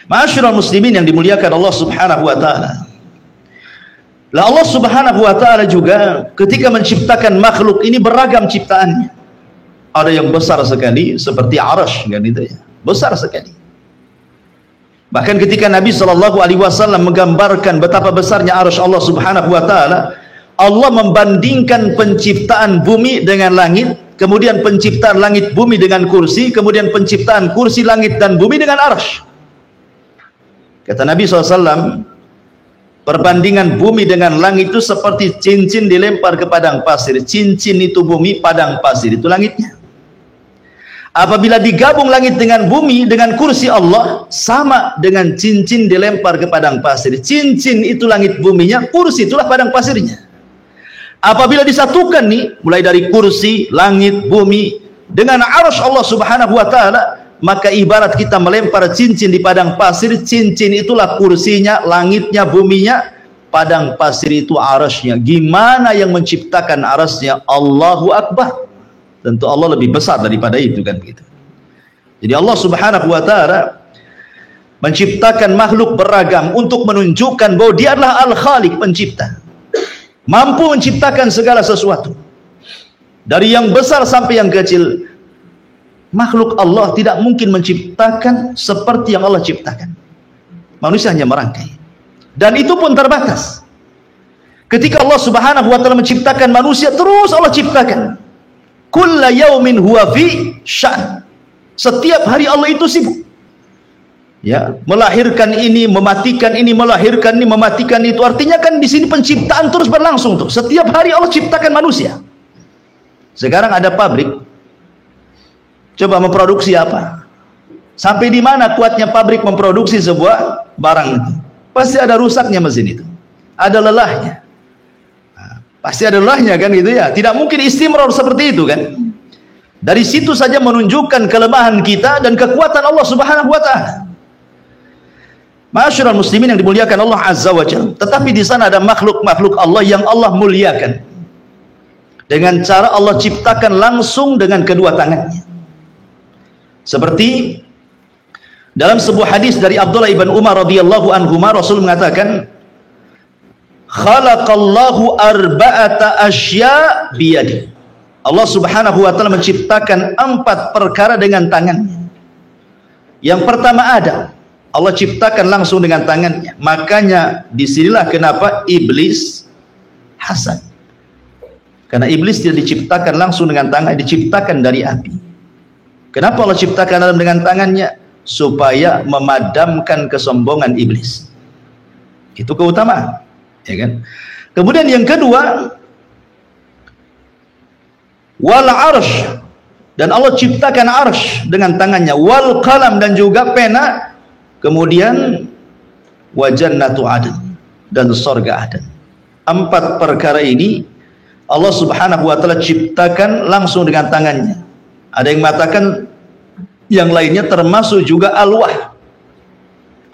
Ma'asyiral muslimin yang dimuliakan Allah Subhanahu wa taala. Lah Allah Subhanahu wa taala juga ketika menciptakan makhluk ini beragam ciptaannya. Ada yang besar sekali seperti arasy kan itu ya. Besar sekali. Bahkan ketika Nabi sallallahu alaihi wasallam menggambarkan betapa besarnya arasy Allah Subhanahu wa taala, Allah membandingkan penciptaan bumi dengan langit, kemudian penciptaan langit bumi dengan kursi, kemudian penciptaan kursi langit dan bumi dengan arasy. Kata Nabi SAW, perbandingan bumi dengan langit itu seperti cincin dilempar ke padang pasir. Cincin itu bumi, padang pasir itu langitnya. Apabila digabung langit dengan bumi dengan kursi Allah, sama dengan cincin dilempar ke padang pasir. Cincin itu langit buminya, kursi itulah padang pasirnya. Apabila disatukan nih, mulai dari kursi, langit, bumi dengan arasy Allah Subhanahu wa taala, maka ibarat kita melempar cincin di padang pasir. Cincin itulah kursinya, langitnya, buminya, padang pasir itu arasy-nya. Gimana yang menciptakan arasy-nya? Allahu Akbar. Tentu Allah lebih besar daripada itu kan begitu. Jadi Allah Subhanahu wa taala menciptakan makhluk beragam untuk menunjukkan bahwa Dia adalah Al-Khaliq, pencipta. Mampu menciptakan segala sesuatu. Dari yang besar sampai yang kecil. Makhluk Allah tidak mungkin menciptakan seperti yang Allah ciptakan. Manusia hanya merangkai. Dan itu pun terbatas. Ketika Allah Subhanahu wa taala menciptakan manusia, terus Allah ciptakan. Kulla yaumin huwa fi sya'n. Setiap hari Allah itu sibuk. Ya, melahirkan ini, mematikan ini, melahirkan ini, mematikan itu. Artinya kan di sini penciptaan terus berlangsung tuh. Setiap hari Allah ciptakan manusia. Sekarang ada pabrik, coba memproduksi apa? Sampai di mana kuatnya pabrik memproduksi sebuah barang itu? Pasti ada rusaknya mesin itu. Ada lelahnya. Nah, pasti ada lelahnya kan gitu ya. Tidak mungkin istimrar seperti itu kan. Dari situ saja menunjukkan kelemahan kita dan kekuatan Allah Subhanahu wa taala. Ma'asyiral muslimin yang dimuliakan Allah Azza wa Jalla. Tetapi di sana ada makhluk-makhluk Allah yang Allah muliakan. Dengan cara Allah ciptakan langsung dengan kedua tangannya. Seperti dalam sebuah hadis dari Abdullah ibn Umar radhiyallahu anhuma, Rasul mengatakan, khalaqallahu arba'ata asya biyadi. Allah Subhanahu wa taala menciptakan 4 perkara dengan tangannya. Yang pertama ada, Allah ciptakan langsung dengan tangannya. Makanya disinilah kenapa iblis hasad. Karena iblis tidak diciptakan langsung dengan tangan, diciptakan dari api. Kenapa Allah ciptakan Adam dengan tangannya? Supaya memadamkan kesombongan iblis. Itu keutamaan, ya kan? Kemudian yang kedua, wal arsh Dan Allah ciptakan arsy dengan tangannya, wal qalam, dan juga pena, kemudian wa jannatu adn, dan surga Aden. 4 perkara ini Allah Subhanahu wa taala ciptakan langsung dengan tangannya. Ada yang mengatakan yang lainnya termasuk juga alwah.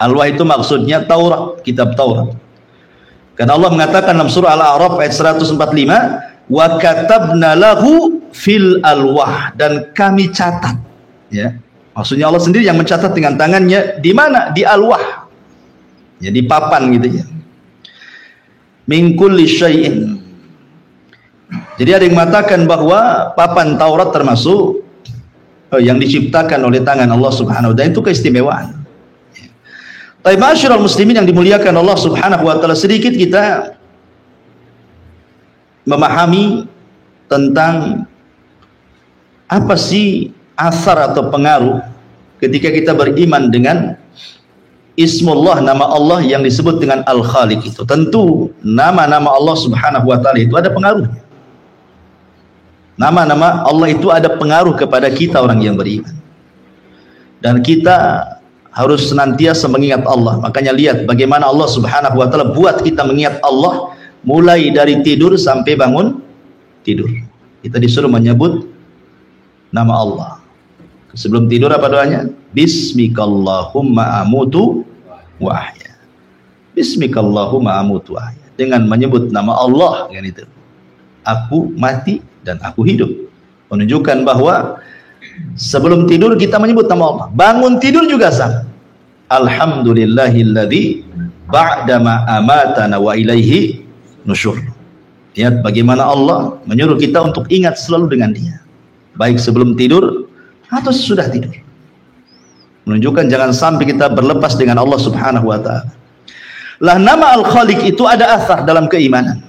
Alwah itu maksudnya Taurat, kitab Taurat. Karena Allah mengatakan dalam surah Al-A'raf ayat 145, wa katabna lahu fil alwah, dan kami catat, ya. Maksudnya Allah sendiri yang mencatat dengan tangannya. Di mana? Di alwah. Ya, di papan gitu ya. Min kulli syai'in. Jadi ada yang mengatakan bahwa papan Taurat termasuk yang diciptakan oleh tangan Allah Subhanahu wa taala. Itu keistimewaan. Tapi ma'asyiral muslimin yang dimuliakan Allah Subhanahu wa taala, sedikit kita memahami tentang apa sih asar atau pengaruh ketika kita beriman dengan Ismullah, nama Allah yang disebut dengan Al-Khaliq itu. Tentu nama-nama Allah Subhanahu wa taala itu ada pengaruhnya. Nama-nama Allah itu ada pengaruh kepada kita orang yang beriman. Dan kita harus senantiasa mengingat Allah. Makanya lihat bagaimana Allah Subhanahu wa taala buat kita mengingat Allah mulai dari tidur sampai bangun tidur. Kita disuruh menyebut nama Allah. Sebelum tidur apa doanya? Bismikallahumma amutu wa ahya. Bismikallahumma amutu wa ahya. Dengan menyebut nama Allah, kan itu. Aku mati dan aku hidup. Menunjukkan bahwa sebelum tidur kita menyebut nama Allah. Bangun tidur juga sama. Alhamdulillahilladzi ba'dama amatana wa ilaihi nusyur. Lihat bagaimana Allah menyuruh kita untuk ingat selalu dengan Dia. Baik sebelum tidur atau sudah tidur. Menunjukkan jangan sampai kita berlepas dengan Allah Subhanahu wa taala. Lah nama Al-Khaliq itu ada asar dalam keimanan.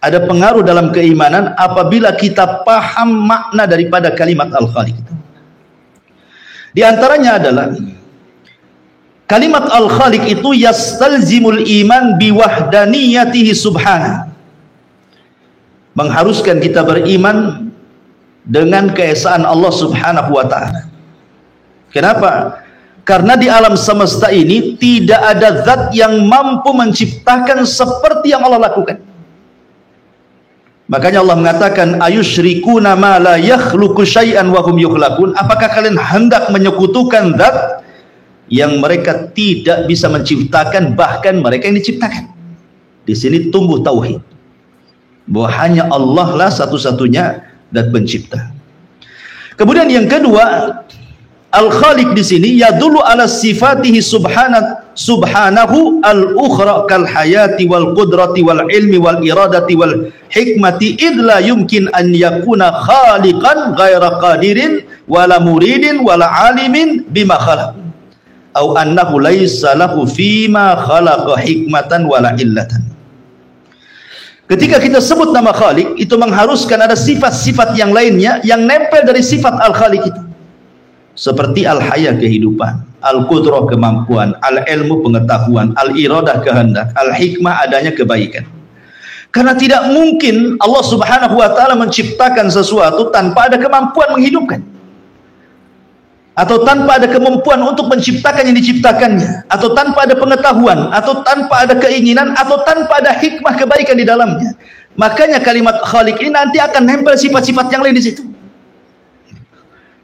Ada pengaruh dalam keimanan apabila kita paham makna daripada kalimat Al-Khaliq itu. Di antaranya adalah kalimat Al-Khaliq itu yastalzimul iman biwahdaniyatihi subhanahu. Mengharuskan kita beriman dengan keesaan Allah Subhanahu wa taala. Kenapa? Karena di alam semesta ini tidak ada zat yang mampu menciptakan seperti yang Allah lakukan. Makanya Allah mengatakan ayusyrikuna ma la yakhluqu syai'an wa hum yukhlaqun. Apakah kalian hendak menyekutukan zat yang mereka tidak bisa menciptakan, bahkan mereka yang diciptakan? Di sini tumbuh tauhid bahwa hanya Allah lah satu-satunya dan pencipta. Kemudian yang kedua, Al-Khaliq di sini yadullu ala sifatihi subhanahu al-ukhra kal hayati wal qudrati wal ilmi wal iradati wal hikmati id la yumkin an yakuna khaliqan ghaira qadirin wala muridin wala alimin bima khalaq au annahu laysa lahu fima khalaqa hikmatan wala illatan. Ketika kita sebut nama Khaliq, itu mengharuskan ada sifat-sifat yang lainnya yang nempel dari sifat Al-Khaliq itu. Seperti Al-Haya kehidupan, Al-Qudrah kemampuan, Al-Ilmu pengetahuan, Al-Iradah kehendak, Al-Hikmah adanya kebaikan. Karena tidak mungkin Allah Subhanahu wa taala menciptakan sesuatu tanpa ada kemampuan menghidupkan. Atau tanpa ada kemampuan untuk menciptakan yang diciptakannya, atau tanpa ada pengetahuan, atau tanpa ada keinginan, atau tanpa ada hikmah kebaikan di dalamnya. Makanya kalimat Khaliq ini nanti akan nempel sifat-sifat yang lain di situ.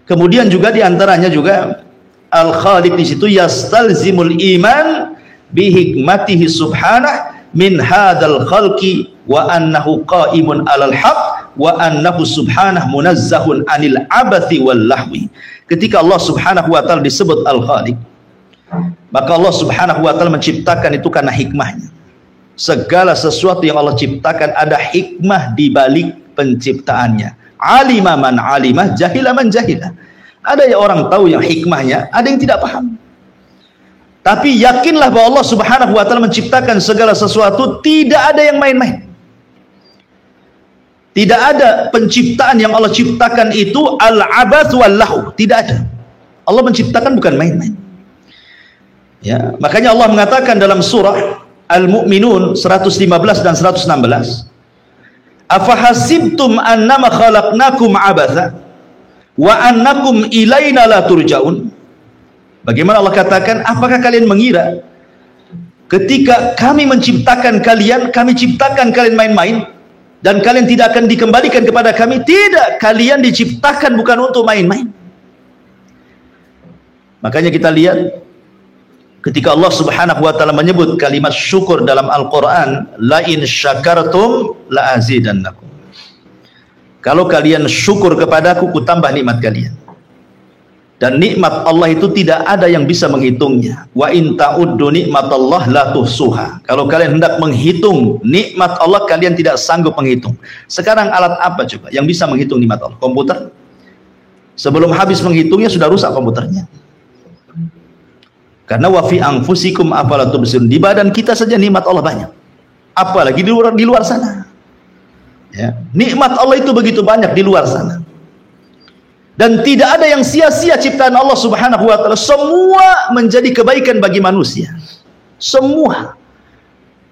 Kemudian juga diantaranya juga Al-Khaliq di situ yastalzimul iman bihikmatihi subhanah min hadzal khalqi wa annahu qaimun alal haq wa annahu subhanah munazzahun anil abathi wal lahwi. Ketika Allah Subhanahu wa taala disebut Al-Khaliq, maka Allah Subhanahu wa taala menciptakan itu karena hikmahnya. Segala sesuatu yang Allah ciptakan ada hikmah di balik penciptaannya. Alima man alimah, jahila man jahilah. Ada yang orang tahu yang hikmahnya, ada yang tidak paham. Tapi yakinlah bahwa Allah Subhanahu wa taala menciptakan segala sesuatu, tidak ada yang main-main. Tidak ada penciptaan yang Allah ciptakan itu al-abath wal lahu, tidak ada. Allah menciptakan bukan main-main. Ya, makanya Allah mengatakan dalam surah Al-Mu'minun 115 dan 116, afahasibtum annama khalaqnakum abatha wa annakum ilaina la turja'un. Bagaimana Allah katakan, apakah kalian mengira ketika kami menciptakan kalian, kami ciptakan kalian main-main dan kalian tidak akan dikembalikan kepada kami? Tidak, kalian diciptakan bukan untuk main-main. Makanya kita lihat ketika Allah Subhanahu wa taala menyebut kalimat syukur dalam Al-Qur'an, la in syakartum la azidannakum. Kalau kalian syukur kepadaku, ku tambah nikmat kalian. Dan nikmat Allah itu tidak ada yang bisa menghitungnya. Wa in ta'uddu nikmatallah la tuhsuha. Kalau kalian hendak menghitung nikmat Allah, kalian tidak sanggup menghitung. Sekarang alat apa coba yang bisa menghitung nikmat Allah? Komputer. Sebelum habis menghitungnya sudah rusak komputernya. Karena wa fi anfusikum afala tubsirun. Di badan kita saja nikmat Allah banyak. Apalagi di luar sana. Ya, nikmat Allah itu begitu banyak di luar sana. Dan tidak ada yang sia-sia ciptaan Allah Subhanahu wa taala. Semua menjadi kebaikan bagi manusia. Semua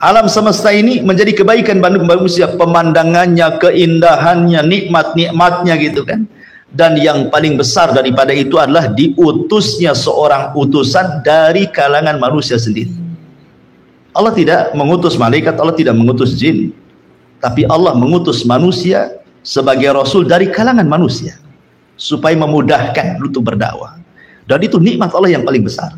alam semesta ini menjadi kebaikan bagi manusia, pemandangannya, keindahannya, nikmat-nikmatnya gitu kan. Dan yang paling besar daripada itu adalah diutusnya seorang utusan dari kalangan manusia sendiri. Allah tidak mengutus malaikat, Allah tidak mengutus jin, tapi Allah mengutus manusia sebagai rasul dari kalangan manusia supaya memudahkan untuk berdakwah. Dan itu nikmat Allah yang paling besar.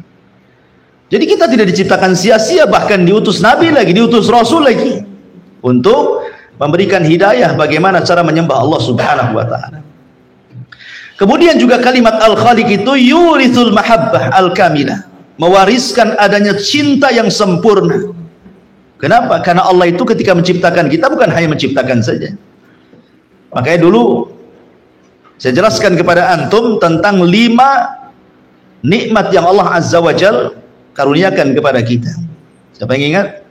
Jadi kita tidak diciptakan sia-sia, bahkan diutus nabi lagi, diutus rasul lagi untuk memberikan hidayah bagaimana cara menyembah Allah Subhanahu wa taala. Kemudian juga kalimat Al-Khaliq itu yurithul mahabbah al-kamilah, mewariskan adanya cinta yang sempurna. Kenapa? Karena Allah itu ketika menciptakan kita bukan hanya menciptakan saja. Makanya dulu saya jelaskan kepada antum tentang 5 nikmat yang Allah Azza wa Jal karuniakan kepada kita. Siapa yang ingat?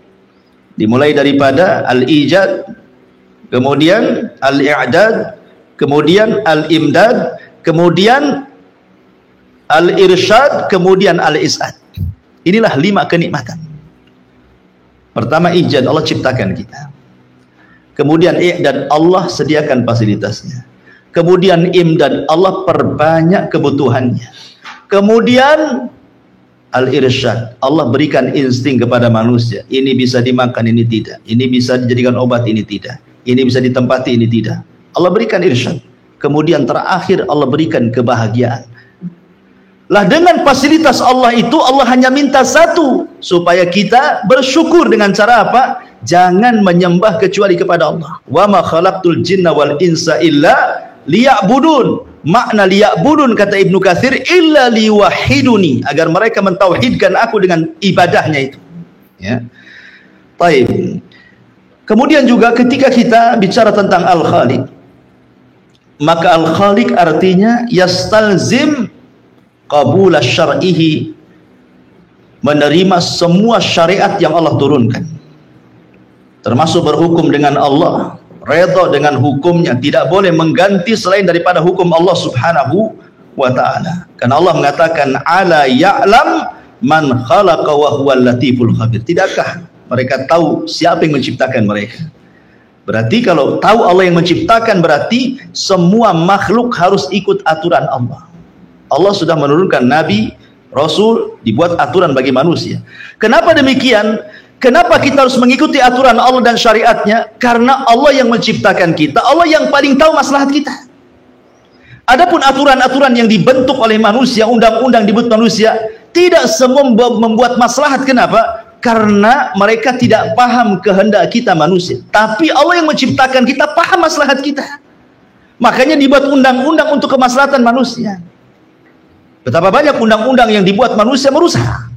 Dimulai daripada al-ijad, kemudian al-i'dad, kemudian al-imdad, kemudian al-irsyad, kemudian al-is'ad. Inilah 5 kenikmatan. Pertama ijad, Allah ciptakan kita. Kemudian i'dad, Allah sediakan fasilitasnya. Kemudian imdad, Allah perbanyak kebutuhannya. Kemudian al-irsyad, Allah berikan insting kepada manusia. Ini bisa dimakan, ini tidak. Ini bisa dijadikan obat, ini tidak. Ini bisa ditempati, ini tidak. Allah berikan irsyad. Kemudian terakhir Allah berikan kebahagiaan. Lah dengan fasilitas Allah itu, Allah hanya minta satu, supaya kita bersyukur dengan cara apa? Jangan menyembah kecuali kepada Allah. Wa ma khalaqtul jinna wal insa illa liya'budun. Makna liya'budun kata Ibnu Katsir, illa liwahiduni, agar mereka mentauhidkan aku dengan ibadahnya itu. Ya. Baik. Kemudian juga ketika kita bicara tentang Al-Khaliq, maka Al-Khaliq artinya yastalzim qabula syar'ihi, menerima semua syariat yang Allah turunkan, termasuk berhukum dengan Allah, redha dengan hukumnya, tidak boleh mengganti selain daripada hukum Allah Subhanahu wa ta'ala. Karena Allah mengatakan ala ya'lam man khalaqa wa huwal latiful khabir. Tidakkah mereka tahu siapa yang menciptakan mereka? Berarti kalau tahu Allah yang menciptakan, berarti semua makhluk harus ikut aturan Allah. Allah sudah menurunkan nabi, rasul, dibuat aturan bagi manusia. Kenapa demikian? Kenapa kita harus mengikuti aturan Allah dan syariatnya? Karena Allah yang menciptakan kita, Allah yang paling tahu maslahat kita. Adapun aturan-aturan yang dibentuk oleh manusia, undang-undang dibuat manusia, tidak semua membuat maslahat. Kenapa? Karena mereka tidak paham kehendak kita manusia. Tapi Allah yang menciptakan kita paham maslahat kita. Makanya dibuat undang-undang untuk kemaslahatan manusia. Betapa banyak undang-undang yang dibuat manusia merusak.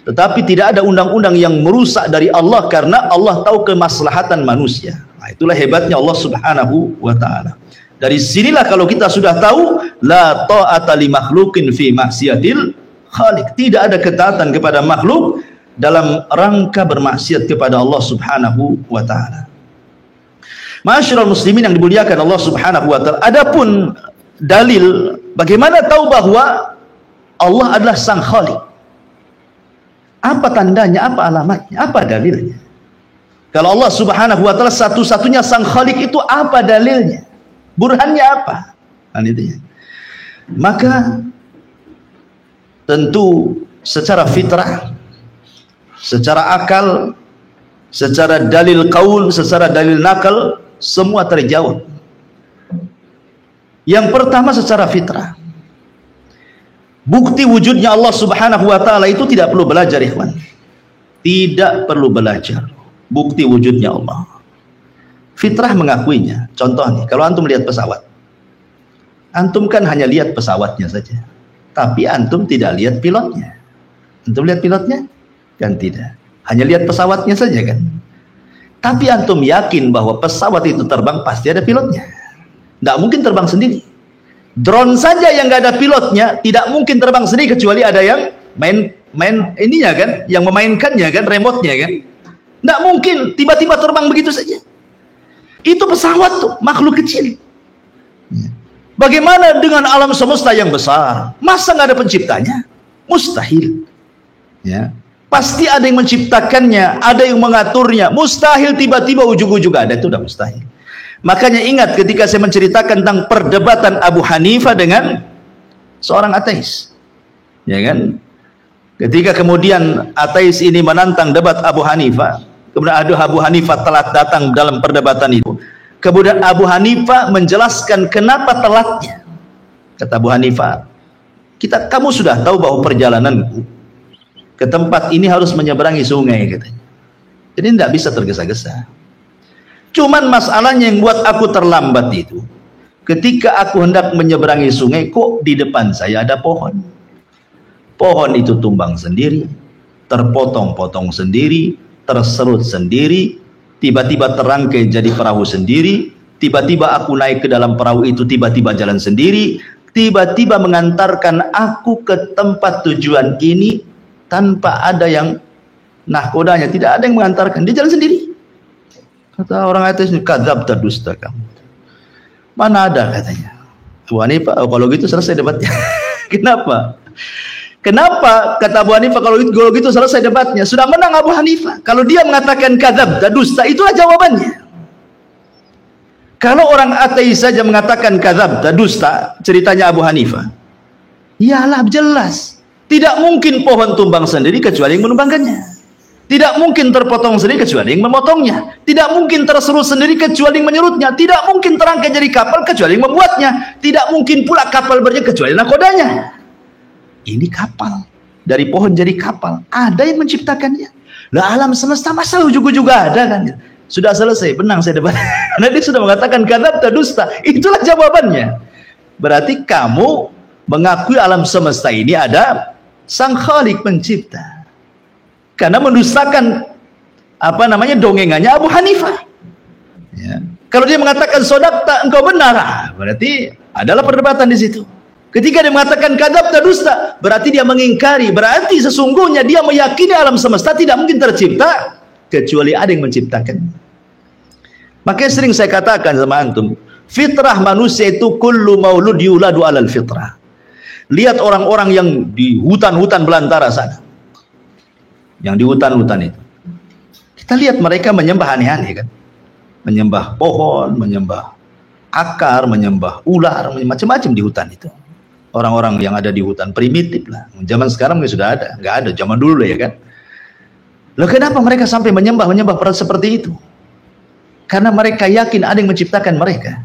Tetapi tidak ada undang-undang yang merusak dari Allah, karena Allah tahu kemaslahatan manusia. Nah, itulah hebatnya Allah Subhanahu wa ta'ala. Dari sinilah kalau kita sudah tahu, la ta'ata li makhluqin fi maksiatil khaliq. Tidak ada ketaatan kepada makhluk dalam rangka bermaksiat kepada Allah Subhanahu wa ta'ala. Ma'asyiral muslimin yang dimuliakan Allah Subhanahu wa ta'ala. Adapun dalil bagaimana tahu bahwa Allah adalah sang khaliq? Apa tandanya, apa alamatnya, apa dalilnya? Kalau Allah Subhanahu wa ta'ala satu-satunya sang khaliq, itu apa dalilnya? Burhannya apa? Nah, itu ya. Maka tentu secara fitrah, secara akal, secara dalil qaul, secara dalil nakal, semua terjawab. Yang pertama secara fitrah, bukti wujudnya Allah Subhanahu wa ta'ala itu tidak perlu belajar, ikhwan. Tidak perlu belajar bukti wujudnya Allah. Fitrah mengakuinya. Contoh nih, kalau antum lihat pesawat, antum kan hanya lihat pesawatnya saja, tapi antum tidak lihat pilotnya. Antum lihat pilotnya? Kan tidak. Hanya lihat pesawatnya saja kan. Tapi antum yakin bahwa pesawat itu terbang pasti ada pilotnya. Tidak mungkin terbang sendiri. Drone saja yang nggak ada pilotnya tidak mungkin terbang sendiri kecuali ada yang main ininya kan, yang memainkannya kan, remote-nya kan. Tidak mungkin tiba-tiba terbang begitu saja. Itu pesawat tuh, makhluk kecil. Bagaimana dengan alam semesta yang besar? Masa nggak ada penciptanya? Mustahil. Ya. Pasti ada yang menciptakannya, ada yang mengaturnya. Mustahil tiba-tiba ujung-ujung ada, itu udah mustahil. Makanya ingat ketika saya menceritakan tentang perdebatan Abu Hanifah dengan seorang ateis. Ya kan? Ketika kemudian ateis ini menantang debat Abu Hanifah, kemudian Abu Hanifah telat datang dalam perdebatan itu. Kemudian Abu Hanifah menjelaskan kenapa telatnya. Kata Abu Hanifah, kamu sudah tahu bahwa perjalananku ke tempat ini harus menyeberangi sungai, katanya. Jadi tidak bisa tergesa-gesa. Cuman masalahnya yang buat aku terlambat itu, ketika aku hendak menyeberangi sungai, kok di depan saya ada pohon. Pohon itu tumbang sendiri, terpotong-potong sendiri, terserut sendiri, tiba-tiba terangkai jadi perahu sendiri, tiba-tiba aku naik ke dalam perahu itu, tiba-tiba jalan sendiri, tiba-tiba mengantarkan aku ke tempat tujuan ini tanpa ada yang nahkodanya, tidak ada yang mengantarkan, dia jalan sendiri. Kata orang ateis, kadzabta, dusta kamu. Mana ada, katanya. Abu Hanifah, kalau gitu selesai debatnya. Kenapa? Kenapa? Kata Abu Hanifah, kalau gitu selesai debatnya. Sudah menang Abu Hanifah. Kalau dia mengatakan kadzabta, dusta, itulah jawabannya. Kalau orang ateis saja mengatakan kadzabta, dusta, ceritanya Abu Hanifah, iyalah jelas. Tidak mungkin pohon tumbang sendiri kecuali yang menumbangkannya. Tidak mungkin terpotong sendiri kecuali yang memotongnya. Tidak mungkin terserut sendiri kecuali yang menyerutnya. Tidak mungkin terangkai jadi kapal kecuali yang membuatnya. Tidak mungkin pula kapal berjalan kecuali nakodanya. Ini kapal. Dari pohon jadi kapal. Ada yang menciptakannya. Lah alam semesta masa ujung-ujung ada kan? Sudah selesai, benang saya debat. Karena dia sudah mengatakan kadzabta, dusta. Itulah jawabannya. Berarti kamu mengakui alam semesta ini ada Sang Khalik pencipta. Karena mendustakan dongengannya Abu Hanifah. Ya. Kalau dia mengatakan sodakta, engkau benar, berarti adalah perdebatan di situ. Ketika dia mengatakan kadzabta, dusta, berarti dia mengingkari, berarti sesungguhnya dia meyakini alam semesta tidak mungkin tercipta kecuali ada yang menciptakan. Makanya sering saya katakan sama antum, fitrah manusia itu kullu maulud yuladu alal fitrah. Lihat orang-orang yang di hutan-hutan belantara sana, yang di hutan-hutan itu, kita lihat mereka menyembah aneh-aneh kan, menyembah pohon, menyembah akar, menyembah ular, macam-macam di hutan itu. Orang-orang yang ada di hutan primitif lah. Zaman sekarang sudah ada, nggak ada zaman dulu lah ya kan. Loh kenapa mereka sampai menyembah seperti itu? Karena mereka yakin ada yang menciptakan mereka.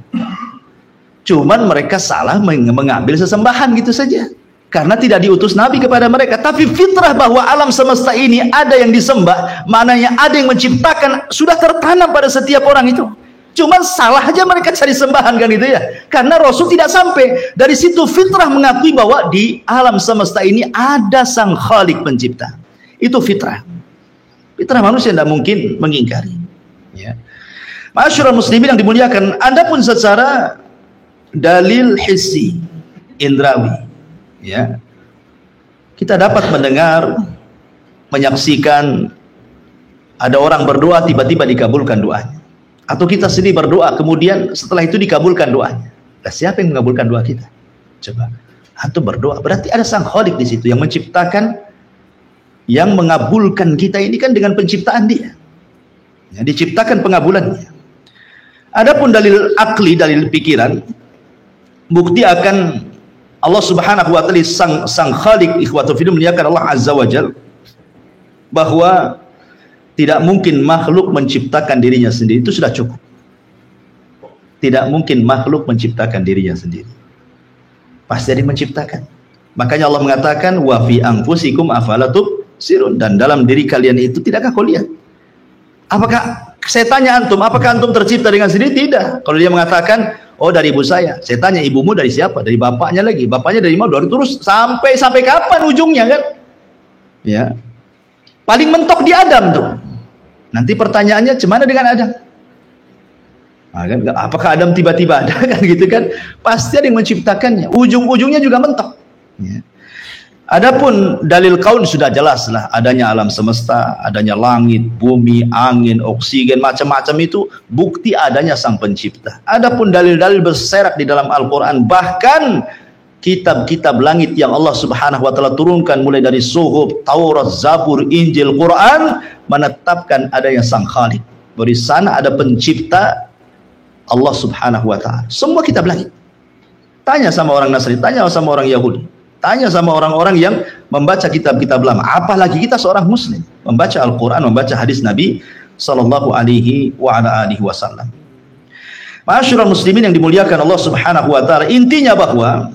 Cuman mereka salah mengambil sesembahan gitu saja. Karena tidak diutus Nabi kepada mereka. Tapi fitrah bahwa alam semesta ini ada yang disembah, maknanya ada yang menciptakan, sudah tertanam pada setiap orang itu. Cuman salah aja mereka cari sembahan kan gitu ya. Karena Rasul tidak sampai. Dari situ fitrah mengakui bahwa di alam semesta ini ada Sang Khalik pencipta. Itu fitrah. Fitrah manusia tidak mungkin mengingkari. Ya. Ma'asyiral muslimin yang dimuliakan, adapun secara dalil hissi, indrawi, ya, kita dapat mendengar, menyaksikan ada orang berdoa tiba-tiba dikabulkan doanya, atau kita sendiri berdoa kemudian setelah itu dikabulkan doanya. Nah, siapa yang mengabulkan doa kita? Coba, antum berdoa, berarti ada Sang Khalik di situ yang menciptakan, yang mengabulkan kita ini kan dengan penciptaan dia, ya, diciptakan pengabulannya. Adapun dalil akli, dalil pikiran, bukti akan Allah Subhanahu wa taala sang Khaliq, ikhwatul fillah, muliakan Allah Azza wa Jalla, bahwa tidak mungkin makhluk menciptakan dirinya sendiri, itu sudah cukup. Tidak mungkin makhluk menciptakan dirinya sendiri, pasti ada yang menciptakan. Makanya Allah mengatakan wa fi anfusikum afala tubsirun, dan dalam diri kalian itu tidakkah kau lihat? Apakah, saya tanya antum, apakah antum tercipta dengan sendiri? Tidak. Kalau dia mengatakan, oh dari ibu saya tanya, ibumu dari siapa? Dari bapaknya lagi, bapaknya dari mana? Dari terus sampai kapan ujungnya kan? Ya, paling mentok di Adam tuh. Nanti pertanyaannya, gimana dengan Adam? Nah, kan, apakah Adam tiba-tiba ada kan gitu kan? Pasti ada yang menciptakannya. Ujung-ujungnya juga mentok. Ya. Adapun dalil kaun sudah jelas lah, adanya alam semesta, adanya langit, bumi, angin, oksigen, macam-macam itu bukti adanya sang pencipta. Adapun dalil-dalil berserak di dalam Al-Quran, bahkan kitab-kitab langit yang Allah Subhanahu wa taala turunkan mulai dari Suhuf, Taurat, Zabur, Injil, Quran, menetapkan adanya sang Khalik. Di sana ada pencipta, Allah Subhanahu wa taala. Semua kitab langit. Tanya sama orang Nasrani, tanya sama orang Yahudi, tanya sama orang-orang yang membaca kitab-kitab lama, apalagi kita seorang muslim membaca Al-Quran, membaca hadis Nabi sallallahu alaihi wasallam. Ma'asyiral muslimin yang dimuliakan Allah Subhanahu wa taala, intinya bahwa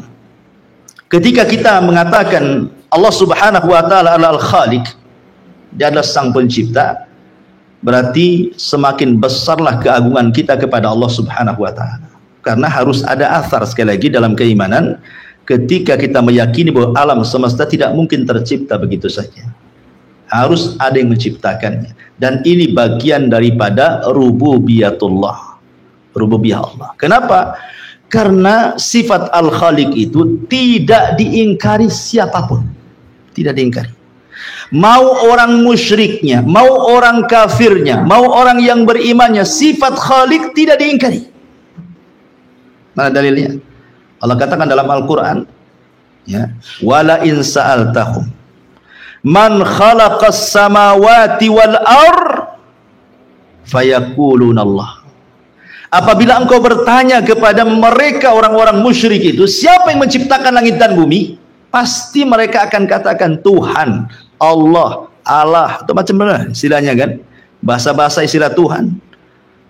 ketika kita mengatakan Allah Subhanahu wa taala adalah Al-Khaliq, dia adalah sang pencipta, berarti semakin besarlah keagungan kita kepada Allah Subhanahu wa taala. Karena harus ada athar sekali lagi dalam keimanan. Ketika kita meyakini bahwa alam semesta tidak mungkin tercipta begitu saja, harus ada yang menciptakannya, dan ini bagian daripada rububiyatullah, rububiyah Allah. Kenapa? Karena sifat Al-Khaliq itu tidak diingkari siapapun, tidak diingkari. Mau orang musyriknya, mau orang kafirnya, mau orang yang berimannya, sifat Khaliq tidak diingkari. Mana dalilnya? Allah katakan dalam Al-Quran, ya, wala in sa'altahum man khalaqas samawati wal ar fayaquluna Allah. Apabila engkau bertanya kepada mereka orang-orang musyrik itu, siapa yang menciptakan langit dan bumi? Pasti mereka akan katakan Tuhan, Allah, Allah, atau macam-macam istilahnya kan, bahasa-bahasa istilah Tuhan.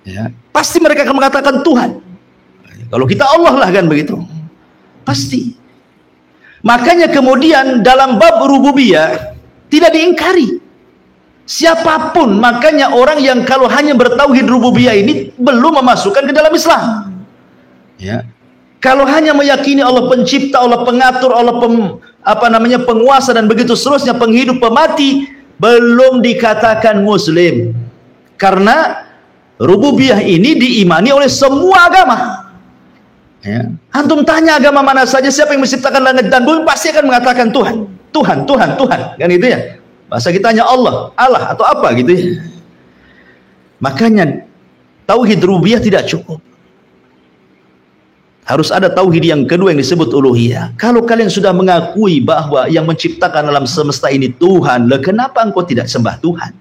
Ya, pasti mereka akan mengatakan Tuhan. Kalau kita Allah lah kan begitu. Pasti. Makanya kemudian dalam bab rububiyah tidak diingkari siapapun. Makanya orang yang kalau hanya bertauhid rububiyah ini belum memasukkan ke dalam Islam. Ya. Kalau hanya meyakini Allah pencipta, Allah pengatur, Allah penguasa dan begitu seterusnya, penghidup, pemati, belum dikatakan muslim. Karena rububiyah ini diimani oleh semua agama. Ya. Antum tanya agama mana saja, siapa yang menciptakan langit dan bumi, pasti akan mengatakan Tuhan, Tuhan, Tuhan, Tuhan, kan gitu ya. Bahasa kita hanya Allah, Allah atau apa gitu ya. Makanya tauhid rububiyah tidak cukup. Harus ada tauhid yang kedua yang disebut uluhiyah. Kalau kalian sudah mengakui bahwa yang menciptakan alam semesta ini Tuhan, lah kenapa engkau tidak sembah Tuhan?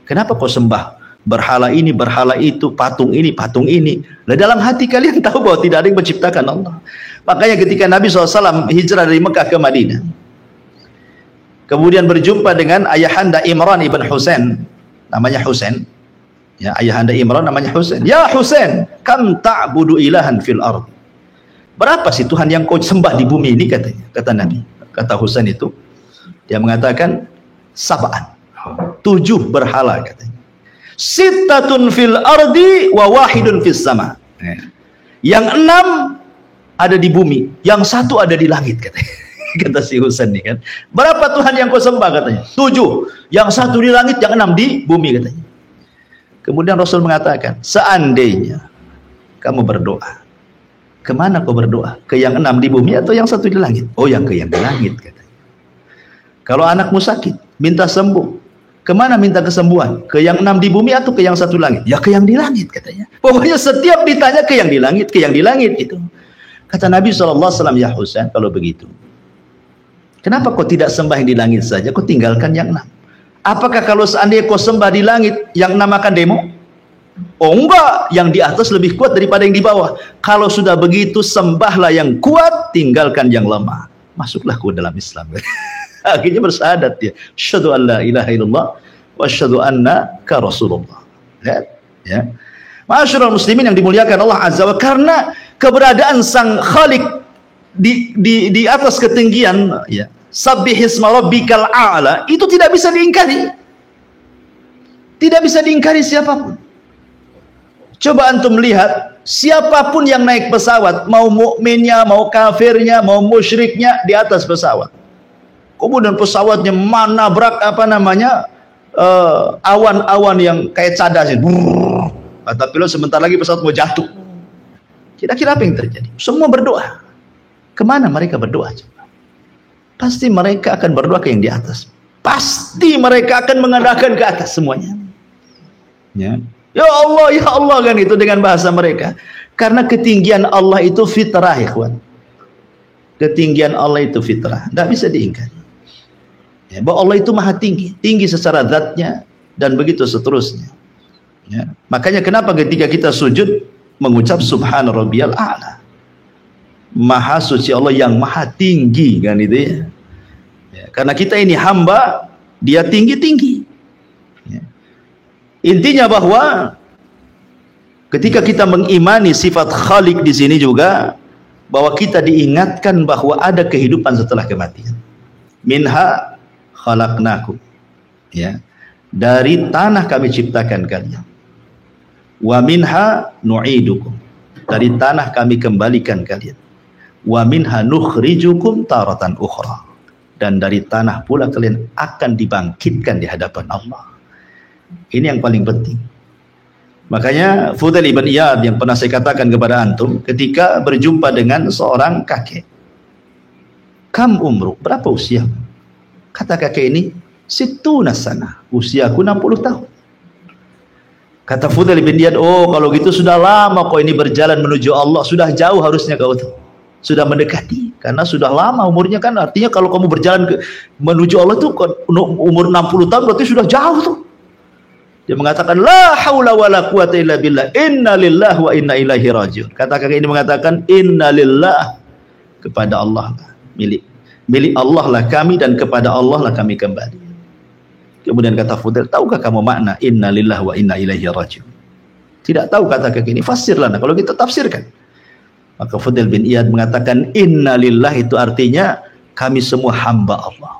Kenapa kau sembah berhala ini, berhala itu, patung ini, patung ini? Lah dalam hati kalian tahu bahwa tidak ada yang menciptakan Allah. Makanya ketika Nabi SAW hijrah dari Mekah ke Madinah, kemudian berjumpa dengan ayahanda Imran ibn Husain, namanya Husain. Ya, ayahanda Imran namanya Husain. Ya Husain, kam ta'budu ilahan fil ard. Berapa sih Tuhan yang kau sembah di bumi ini, katanya. Kata Nabi. Kata Husain itu, dia mengatakan 7 berhala, katanya. Sittatun fil ardi wa wahidun fis sama. Yang 6 ada di bumi, yang 1 ada di langit, katanya. Kata si Husain nih kan. Berapa Tuhan yang kau sembah, katanya? 7. Yang 1 di langit, yang 6 di bumi, katanya. Kemudian Rasul mengatakan, seandainya kamu berdoa, kemana kau berdoa? Ke yang 6 di bumi atau yang 1 di langit? Oh, yang ke yang di langit, katanya. Kalau anakmu sakit, minta sembuh, kemana minta kesembuhan? Ke yang 6 di bumi atau ke yang 1 langit? Ya ke yang di langit, katanya. Pokoknya setiap ditanya ke yang di langit, ke yang di langit itu. Kata Nabi SAW, ya Husain, kalau begitu, kenapa kau tidak sembah yang di langit saja, kau tinggalkan yang 6? Apakah kalau seandainya kau sembah di langit, yang 6 akan demo? Oh enggak, yang di atas lebih kuat daripada yang di bawah. Kalau sudah begitu, sembahlah yang kuat, tinggalkan yang lemah. Masuklah ke dalam Islam. Akhirnya bersyahadat dia. Asyhadu an la ilaha illallah wa asyhadu annaka Rasulullah. Lihat, ya. Ma'asyiral muslimin yang dimuliakan Allah Azza wa, karena keberadaan Sang Khalik di atas ketinggian, ya. Sabbihisma rabbikal a'la, itu tidak bisa diingkari. Tidak bisa diingkari siapapun. Coba antum lihat, siapapun yang naik pesawat, mau mukminnya, mau kafirnya, mau musyriknya, di atas pesawat. Kemudian pesawatnya menabrak awan-awan yang kayak cadas. Kata pilot, sebentar lagi pesawat mau jatuh. Kira-kira apa yang terjadi? Semua berdoa. Kemana mereka berdoa? Pasti mereka akan berdoa ke yang di atas. Pasti mereka akan mengadakan ke atas semuanya. Ya. Ya Allah kan itu dengan bahasa mereka. Karena ketinggian Allah itu fitrah, ikhwan. Ketinggian Allah itu fitrah, tidak bisa diingkari. Ya, bahwa Allah itu maha tinggi, tinggi secara zatnya dan begitu seterusnya. Ya. Makanya kenapa ketika kita sujud mengucap subhana rabbiyal a'la. Maha suci Allah yang maha tinggi, kan itu ya. Ya, karena kita ini hamba, dia tinggi-tinggi. Ya. Intinya bahwa ketika kita mengimani sifat Khalik di sini juga, bahwa kita diingatkan bahwa ada kehidupan setelah kematian. Minha khalaqnakum, ya, dari tanah kami ciptakan kalian. Wa minha nu'idukum, dari tanah kami kembalikan kalian. Wa minha nukhrijukum taratan ukhra, dan dari tanah pula kalian akan dibangkitkan di hadapan Allah. Ini yang paling penting. Makanya Fudail ibn Iyad yang pernah saya katakan kepada antum ketika berjumpa dengan seorang kakek. Kam umru, berapa usia? Kata kakek ini, situna sana, usiaku 60 tahun. Kata Fudail ibn Iyad, oh kalau gitu sudah lama kau ini berjalan menuju Allah, sudah jauh harusnya kau tuh. Sudah mendekati, karena sudah lama umurnya kan, artinya kalau kamu berjalan menuju Allah tuh umur 60 tahun berarti sudah jauh tuh. Dia mengatakan la haula wala quwata illa billah, inna lillahi wa inna ilaihi rajiun. Kata kakek ini mengatakan inna lillah, kepada Allah lah, milik Allah lah kami dan kepada Allah lah kami kembali. Kemudian kata Fudail, tahukah kamu makna inna lillahi wa inna ilaihi rajiun? Tidak tahu, kata kakek ini, fasirlah. Nah, kalau kita tafsirkan, maka Fudail bin Iyad mengatakan inna lillahi itu artinya kami semua hamba Allah.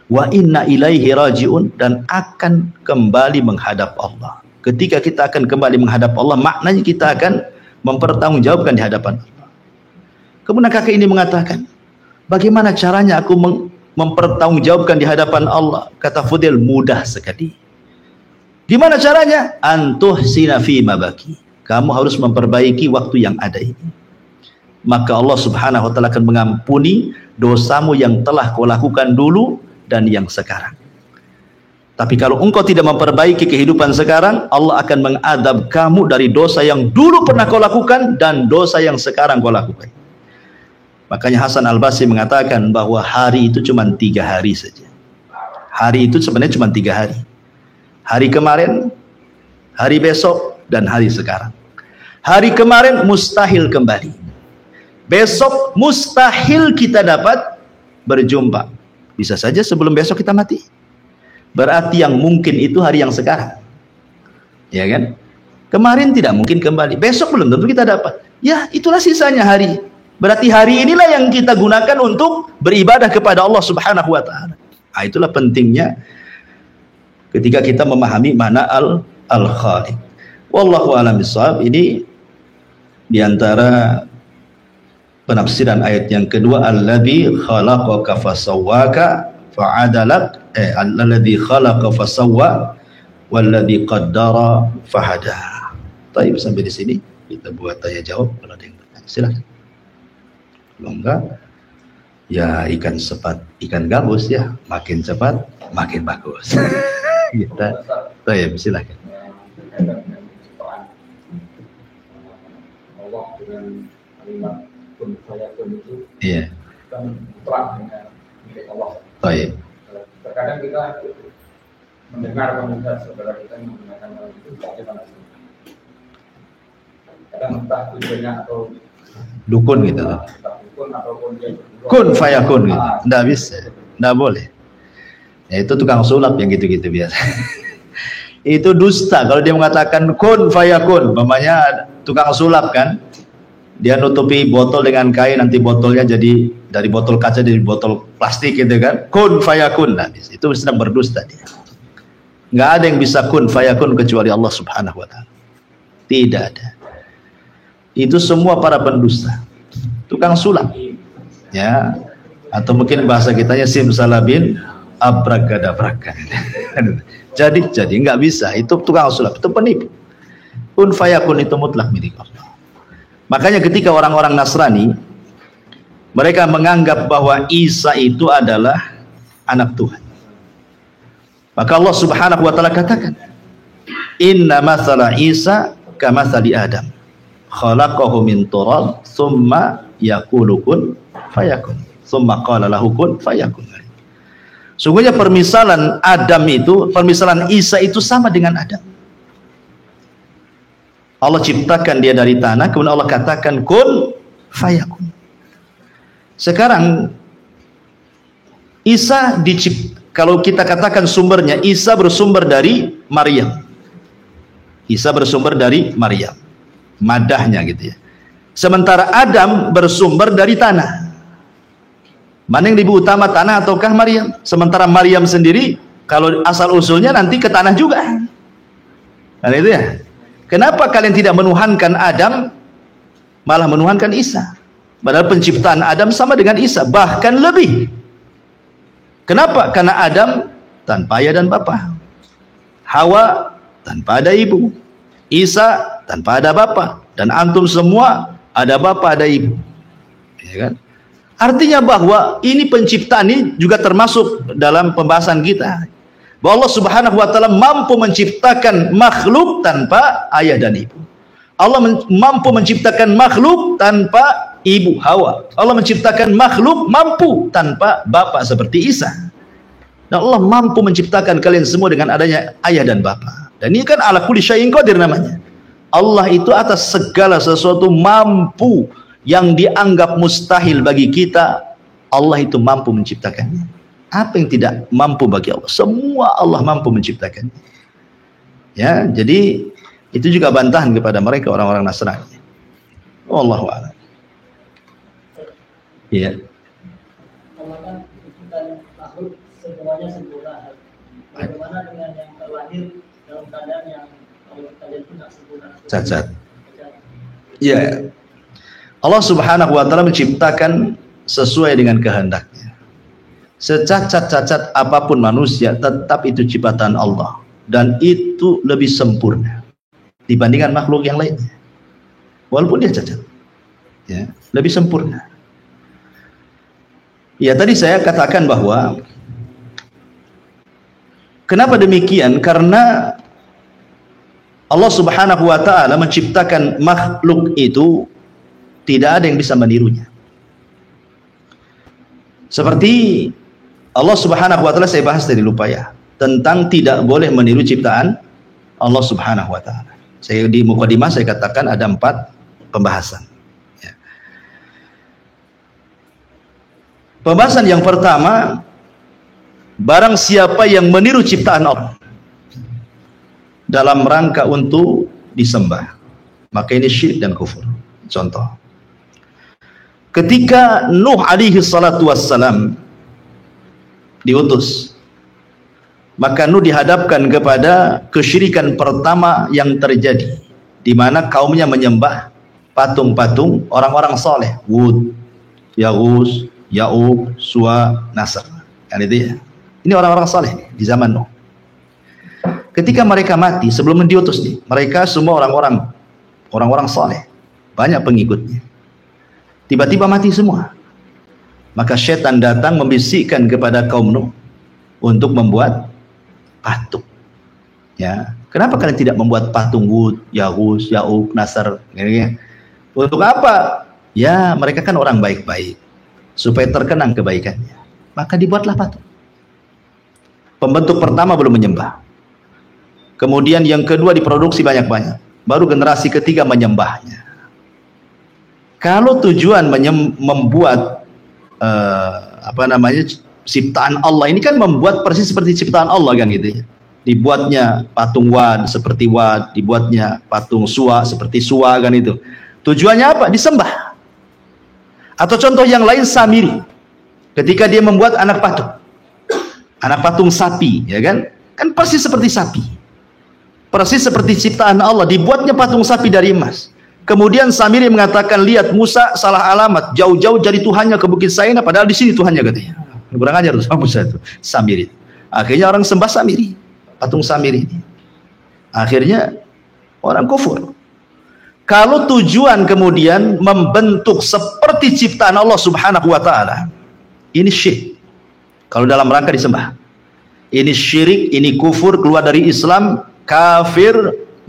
Wa inna ilaihi rajiun, dan akan kembali menghadap Allah. Ketika kita akan kembali menghadap Allah, maknanya kita akan mempertanggungjawabkan di hadapan Allah. Kemudian kakek ini mengatakan, bagaimana caranya aku mempertanggungjawabkan di hadapan Allah? Kata Fudail, mudah sekali. Gimana caranya? Antuhsina fi mabaki, kamu harus memperbaiki waktu yang ada ini. Maka Allah subhanahu wa ta'ala akan mengampuni dosamu yang telah kau lakukan dulu dan yang sekarang. Tapi kalau engkau tidak memperbaiki kehidupan sekarang, Allah akan mengadab kamu dari dosa yang dulu pernah kau lakukan dan dosa yang sekarang kau lakukan. Makanya Hasan Al-Basri mengatakan bahwa hari itu cuma 3 hari saja. Hari itu sebenarnya cuma 3 hari. Hari kemarin, hari besok, dan hari sekarang. Hari kemarin mustahil kembali. Besok mustahil kita dapat berjumpa. Bisa saja sebelum besok kita mati. Berarti yang mungkin itu hari yang sekarang. Ya kan? Kemarin tidak mungkin kembali. Besok belum tentu kita dapat. Ya, itulah sisanya hari. Berarti hari inilah yang kita gunakan untuk beribadah kepada Allah subhanahu wa ta'ala. Nah, itulah pentingnya ketika kita memahami makna al-Khaliq. Wallahu a'lam bishawab. Ini diantara penafsiran ayat yang kedua, alladzi khalaqaka fasawwaka fa'adalak, alladzi khalaqa fasawwa walladzi qaddara fahada. Baik, sampai di sini kita buat tanya jawab. Kalau ada yang bertanya silakan. Kalau enggak, ya ikan gabus ya, makin cepat makin bagus. Kita baik, silakan. Allah dengan kalimat kun fayakun itu, iya, kan terang dengan milik Allah. Baik. Terkadang kita mendengar saudara kita yang menggunakan hal itu bagaimana? Kadang entah tujuannya atau dukun gitu. Dukun ataupun dia kun fayakun gitu. Nggak bisa, nggak boleh. Ya, itu tukang sulap yang gitu-gitu biasa. Itu dusta kalau dia mengatakan kun fayakun, umpamanya tukang sulap kan, dia nutupi botol dengan kain, nanti botolnya jadi dari botol kaca jadi botol plastik gitu kan, kun fayakun. Nah, itu sedang berdusta dia. Nggak ada yang bisa kun fayakun kecuali Allah Subhanahu wa Ta'ala. Tidak ada. Itu semua para pendusta, tukang sulap, ya, atau mungkin bahasa kitanya simsalabin abrakadabrakan. jadi nggak bisa, itu tukang sulap, itu penipu. Kun fayakun itu mutlak milik Allah. Makanya ketika orang-orang Nasrani mereka menganggap bahwa Isa itu adalah anak Tuhan, maka Allah Subhanahu wa Ta'ala katakan, inna mathala Isa kamathali Adam khalaqahu min turab thumma yaqulu kun fayakun thumma qala lahu kun fayakun. Sungguhnya permisalan Adam itu, permisalan Isa itu sama dengan Adam. Allah ciptakan dia dari tanah, kemudian Allah katakan kun fayakun. Sekarang Isa kalau kita katakan sumbernya, Isa bersumber dari Maryam. Isa bersumber dari Maryam, madahnya gitu ya. Sementara Adam bersumber dari tanah. Mana yang lebih utama, tanah ataukah Maryam? Sementara Maryam sendiri kalau asal usulnya nanti ke tanah juga. Kan itu ya. Kenapa kalian tidak menuhankan Adam, malah menuhankan Isa? Padahal penciptaan Adam sama dengan Isa, bahkan lebih. Kenapa? Karena Adam tanpa ayah dan bapa, Hawa tanpa ada ibu, Isa tanpa ada bapa, dan antum semua ada bapa ada ibu, ya kan? Artinya bahwa ini penciptaan ini juga termasuk dalam pembahasan kita, bahwa Allah Subhanahu wa Ta'ala mampu menciptakan makhluk tanpa ayah dan ibu. Allah mampu menciptakan makhluk tanpa ibu Hawa. Allah menciptakan makhluk mampu tanpa bapak seperti Isa. Dan Allah mampu menciptakan kalian semua dengan adanya ayah dan bapak. Dan ini kan ala kulli syai'in qadir namanya. Allah itu atas segala sesuatu mampu. Yang dianggap mustahil bagi kita, Allah itu mampu menciptakannya. Apa yang tidak mampu bagi Allah? Semua Allah mampu menciptakannya. Ya, jadi itu juga bantahan kepada mereka orang-orang Nasrani. Wallahu a'lam. Iya. Maka penciptaan makhluk semuanya sempurna. Bagaimana dengan yang terlahir dalam keadaan yang kalau kita lihat itu tidak sempurna? Cacat. Iya. Allah Subhanahu wa Ta'ala menciptakan sesuai dengan kehendaknya. Secacat-cacat apapun manusia, tetap itu ciptaan Allah, dan itu lebih sempurna dibandingkan makhluk yang lainnya. Walaupun dia cacat, ya, lebih sempurna. Ya, tadi saya katakan bahwa kenapa demikian? Karena Allah Subhanahu wa Ta'ala menciptakan makhluk itu tidak ada yang bisa menirunya. Seperti Allah Subhanahu wa Ta'ala, saya bahas tadi lupa ya, tentang tidak boleh meniru ciptaan Allah Subhanahu wa Ta'ala. Saya di mukadimah saya katakan ada 4 pembahasan. Ya. Pembahasan yang pertama, barang siapa yang meniru ciptaan Allah dalam rangka untuk disembah, maka ini syirik dan kufur. Contoh, ketika Nuh alaihi salatu wassalam diutus, maka Nuh dihadapkan kepada kesyirikan pertama yang terjadi, di mana kaumnya menyembah patung-patung orang-orang soleh, Wud, Yaghus, Ya'uq, Suwa, Nasr. Kan itu ya. Ini orang-orang soleh di zaman Nuh. Ketika mereka mati sebelum diutus nih, mereka semua orang-orang soleh, banyak pengikutnya. Tiba-tiba mati semua. Maka syaitan datang membisikkan kepada kaum Nuh untuk membuat patung. Ya, kenapa kalian tidak membuat patung Wud, Yaghus, Ya'uq, Nasr? Untuk apa? Ya, mereka kan orang baik-baik, supaya terkenang kebaikannya. Maka dibuatlah patung. Pembentuk pertama belum menyembah. Kemudian yang kedua diproduksi banyak-banyak. Baru generasi ketiga menyembahnya. Kalau tujuan membuat ciptaan Allah ini kan membuat persis seperti ciptaan Allah kan gitu ya. Dibuatnya patung Wad seperti Wad, dibuatnya patung Suwa seperti Suwa kan itu. Tujuannya apa? Disembah. Atau contoh yang lain Samiri. Ketika dia membuat anak patung sapi, ya kan? Kan persis seperti sapi. Persis seperti ciptaan Allah, dibuatnya patung sapi dari emas. Kemudian Samiri mengatakan, lihat Musa salah alamat, jauh-jauh jadi Tuhannya ke Bukit Saina, padahal di sini Tuhannya katanya. Kurang ajar tuh sama Musa itu, Samiri. Akhirnya orang sembah Samiri, patung Samiri ini. Akhirnya orang kufur. Kalau tujuan kemudian membentuk seperti ciptaan Allah Subhanahu wa taala, ini syirik. Kalau dalam rangka disembah. Ini syirik, ini kufur, keluar dari Islam, kafir,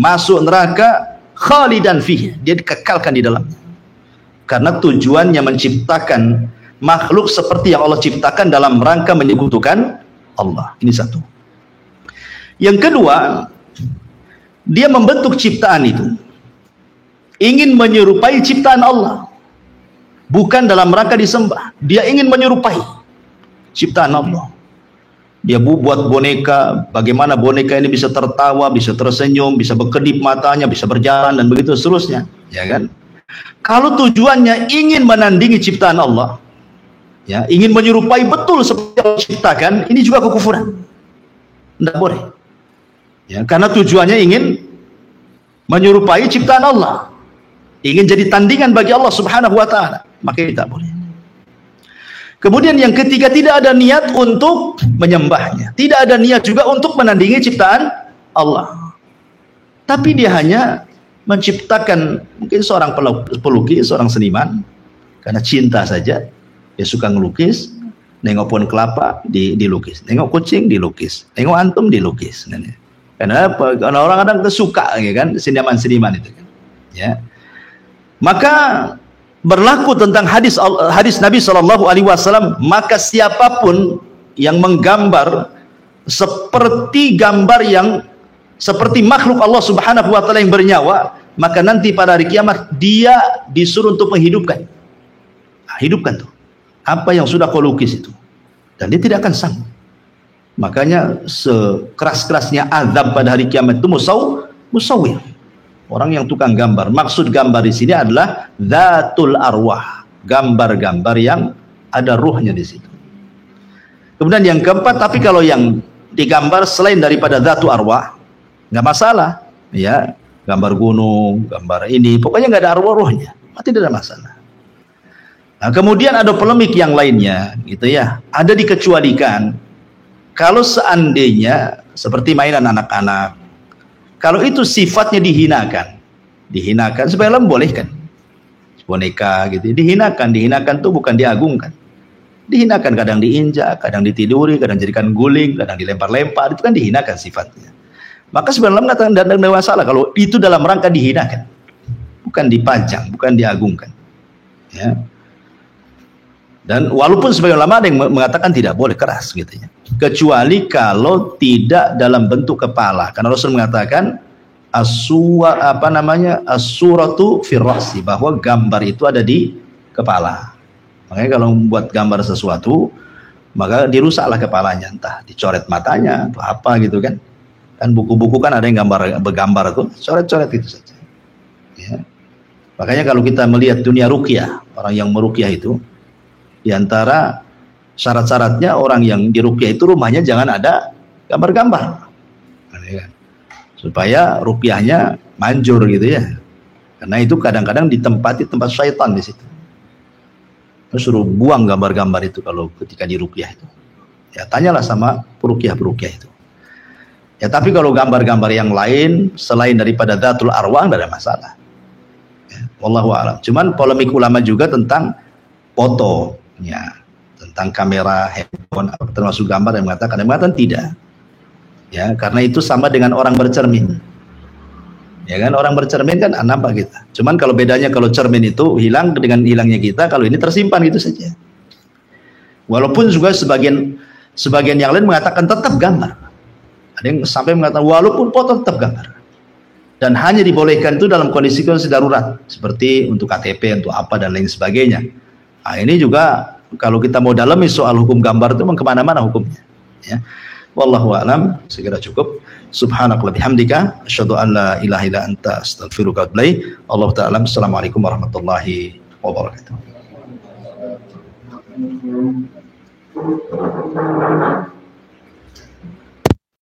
masuk neraka, khalidan fihi, dia dikekalkan di dalamnya. Karena tujuannya menciptakan makhluk seperti yang Allah ciptakan dalam rangka menyekutukan Allah. Ini satu. Yang kedua, dia membentuk ciptaan itu ingin menyerupai ciptaan Allah, bukan dalam rangka disembah. Dia ingin menyerupai ciptaan Allah. Dia buat boneka, bagaimana boneka ini bisa tertawa, bisa tersenyum, bisa berkedip matanya, bisa berjalan dan begitu seterusnya, ya kan? Kalau tujuannya ingin menandingi ciptaan Allah, ya, ingin menyerupai betul seperti yang diciptakan, ini juga kekufuran. Tidak boleh. Ya, karena tujuannya ingin menyerupai ciptaan Allah, ingin jadi tandingan bagi Allah Subhanahu wa taala, maka tidak boleh. Kemudian yang ketiga, tidak ada niat untuk menyembahnya, tidak ada niat juga untuk menandingi ciptaan Allah. Tapi dia hanya menciptakan, mungkin seorang pelukis, seorang seniman, karena cinta saja, dia suka ngelukis, nengok pohon kelapa dilukis, nengok kucing dilukis, nengok antum dilukis. Karena apa? Karena orang kadang suka, ya kan, seniman-seniman itu kan. Ya. Maka berlaku tentang hadis Nabi SAW, maka siapapun yang menggambar seperti gambar yang seperti makhluk Allah Subhanahu wa taala yang bernyawa, maka nanti pada hari kiamat dia disuruh untuk menghidupkan. Nah, hidupkan tuh apa yang sudah kau lukis itu, dan dia tidak akan sanggup. Makanya sekeras-kerasnya azab pada hari kiamat itu musawwir. Orang yang tukang gambar. Maksud gambar di sini adalah dzatul arwah, gambar-gambar yang ada ruhnya di situ. Kemudian yang keempat, tapi kalau yang digambar selain daripada dzatul arwah, nggak masalah, ya, gambar gunung, gambar ini, pokoknya nggak ada arwah-ruhnya, tidak ada masalah. Nah, kemudian ada polemik yang lainnya, gitu ya. Ada dikecualikan kalau seandainya seperti mainan anak-anak. Kalau itu sifatnya dihinakan supaya Allah membolehkan. Boneka gitu, dihinakan tuh bukan diagungkan. Dihinakan, kadang diinjak, kadang ditiduri, kadang jadikan guling, kadang dilempar-lempar, itu kan dihinakan sifatnya. Maka sebenarnya Allah mengatakan tidak ada masalah kalau itu dalam rangka dihinakan, bukan dipajang, bukan diagungkan. Ya. Dan walaupun sebagian ulama ada yang mengatakan tidak boleh keras gitu ya. Kecuali kalau tidak dalam bentuk kepala. Karena Rasul mengatakan as-suratu fir ra'si, bahwa gambar itu ada di kepala. Makanya kalau membuat gambar sesuatu, maka dirusaklah kepalanya, entah dicoret matanya atau apa gitu kan. Kan buku-buku kan ada yang bergambar tuh, coret-coret itu saja. Ya. Makanya kalau kita melihat dunia ruqyah, orang yang meruqyah itu, di antara syarat-syaratnya orang yang diruqyah itu rumahnya jangan ada gambar-gambar, supaya ruqyahnya manjur gitu ya. Karena itu kadang-kadang ditempati tempat syaitan di situ. Suruh buang gambar-gambar itu kalau ketika diruqyah itu. Ya tanyalah sama peruqyah itu. Ya tapi kalau gambar-gambar yang lain selain daripada dzatul arwah tidak ada masalah. Ya, wallahu a'lam. Cuman polemik ulama juga tentang foto. Ya, tentang kamera, handphone, termasuk gambar, yang mengatakan tidak. Ya, karena itu sama dengan orang bercermin. Ya kan, orang bercermin kan nampak kita. Cuman kalau bedanya, kalau cermin itu hilang dengan hilangnya kita, kalau ini tersimpan gitu saja. Walaupun juga sebagian Sebagian yang lain mengatakan tetap gambar. Ada yang sampai mengatakan walaupun foto tetap gambar. Dan hanya dibolehkan itu dalam kondisi-kondisi darurat, seperti untuk KTP, untuk apa dan lain sebagainya. Nah, ini juga kalau kita mau dalami soal hukum gambar itu memang kemana-mana hukumnya. Ya. Wallahu a'lam. Segera cukup. Subhanakallahumma bihamdika asyhadu an la ilaha illa anta astaghfiruka wa atubu ilaik. Allahu ta'ala. Assalamualaikum warahmatullahi wabarakatuh.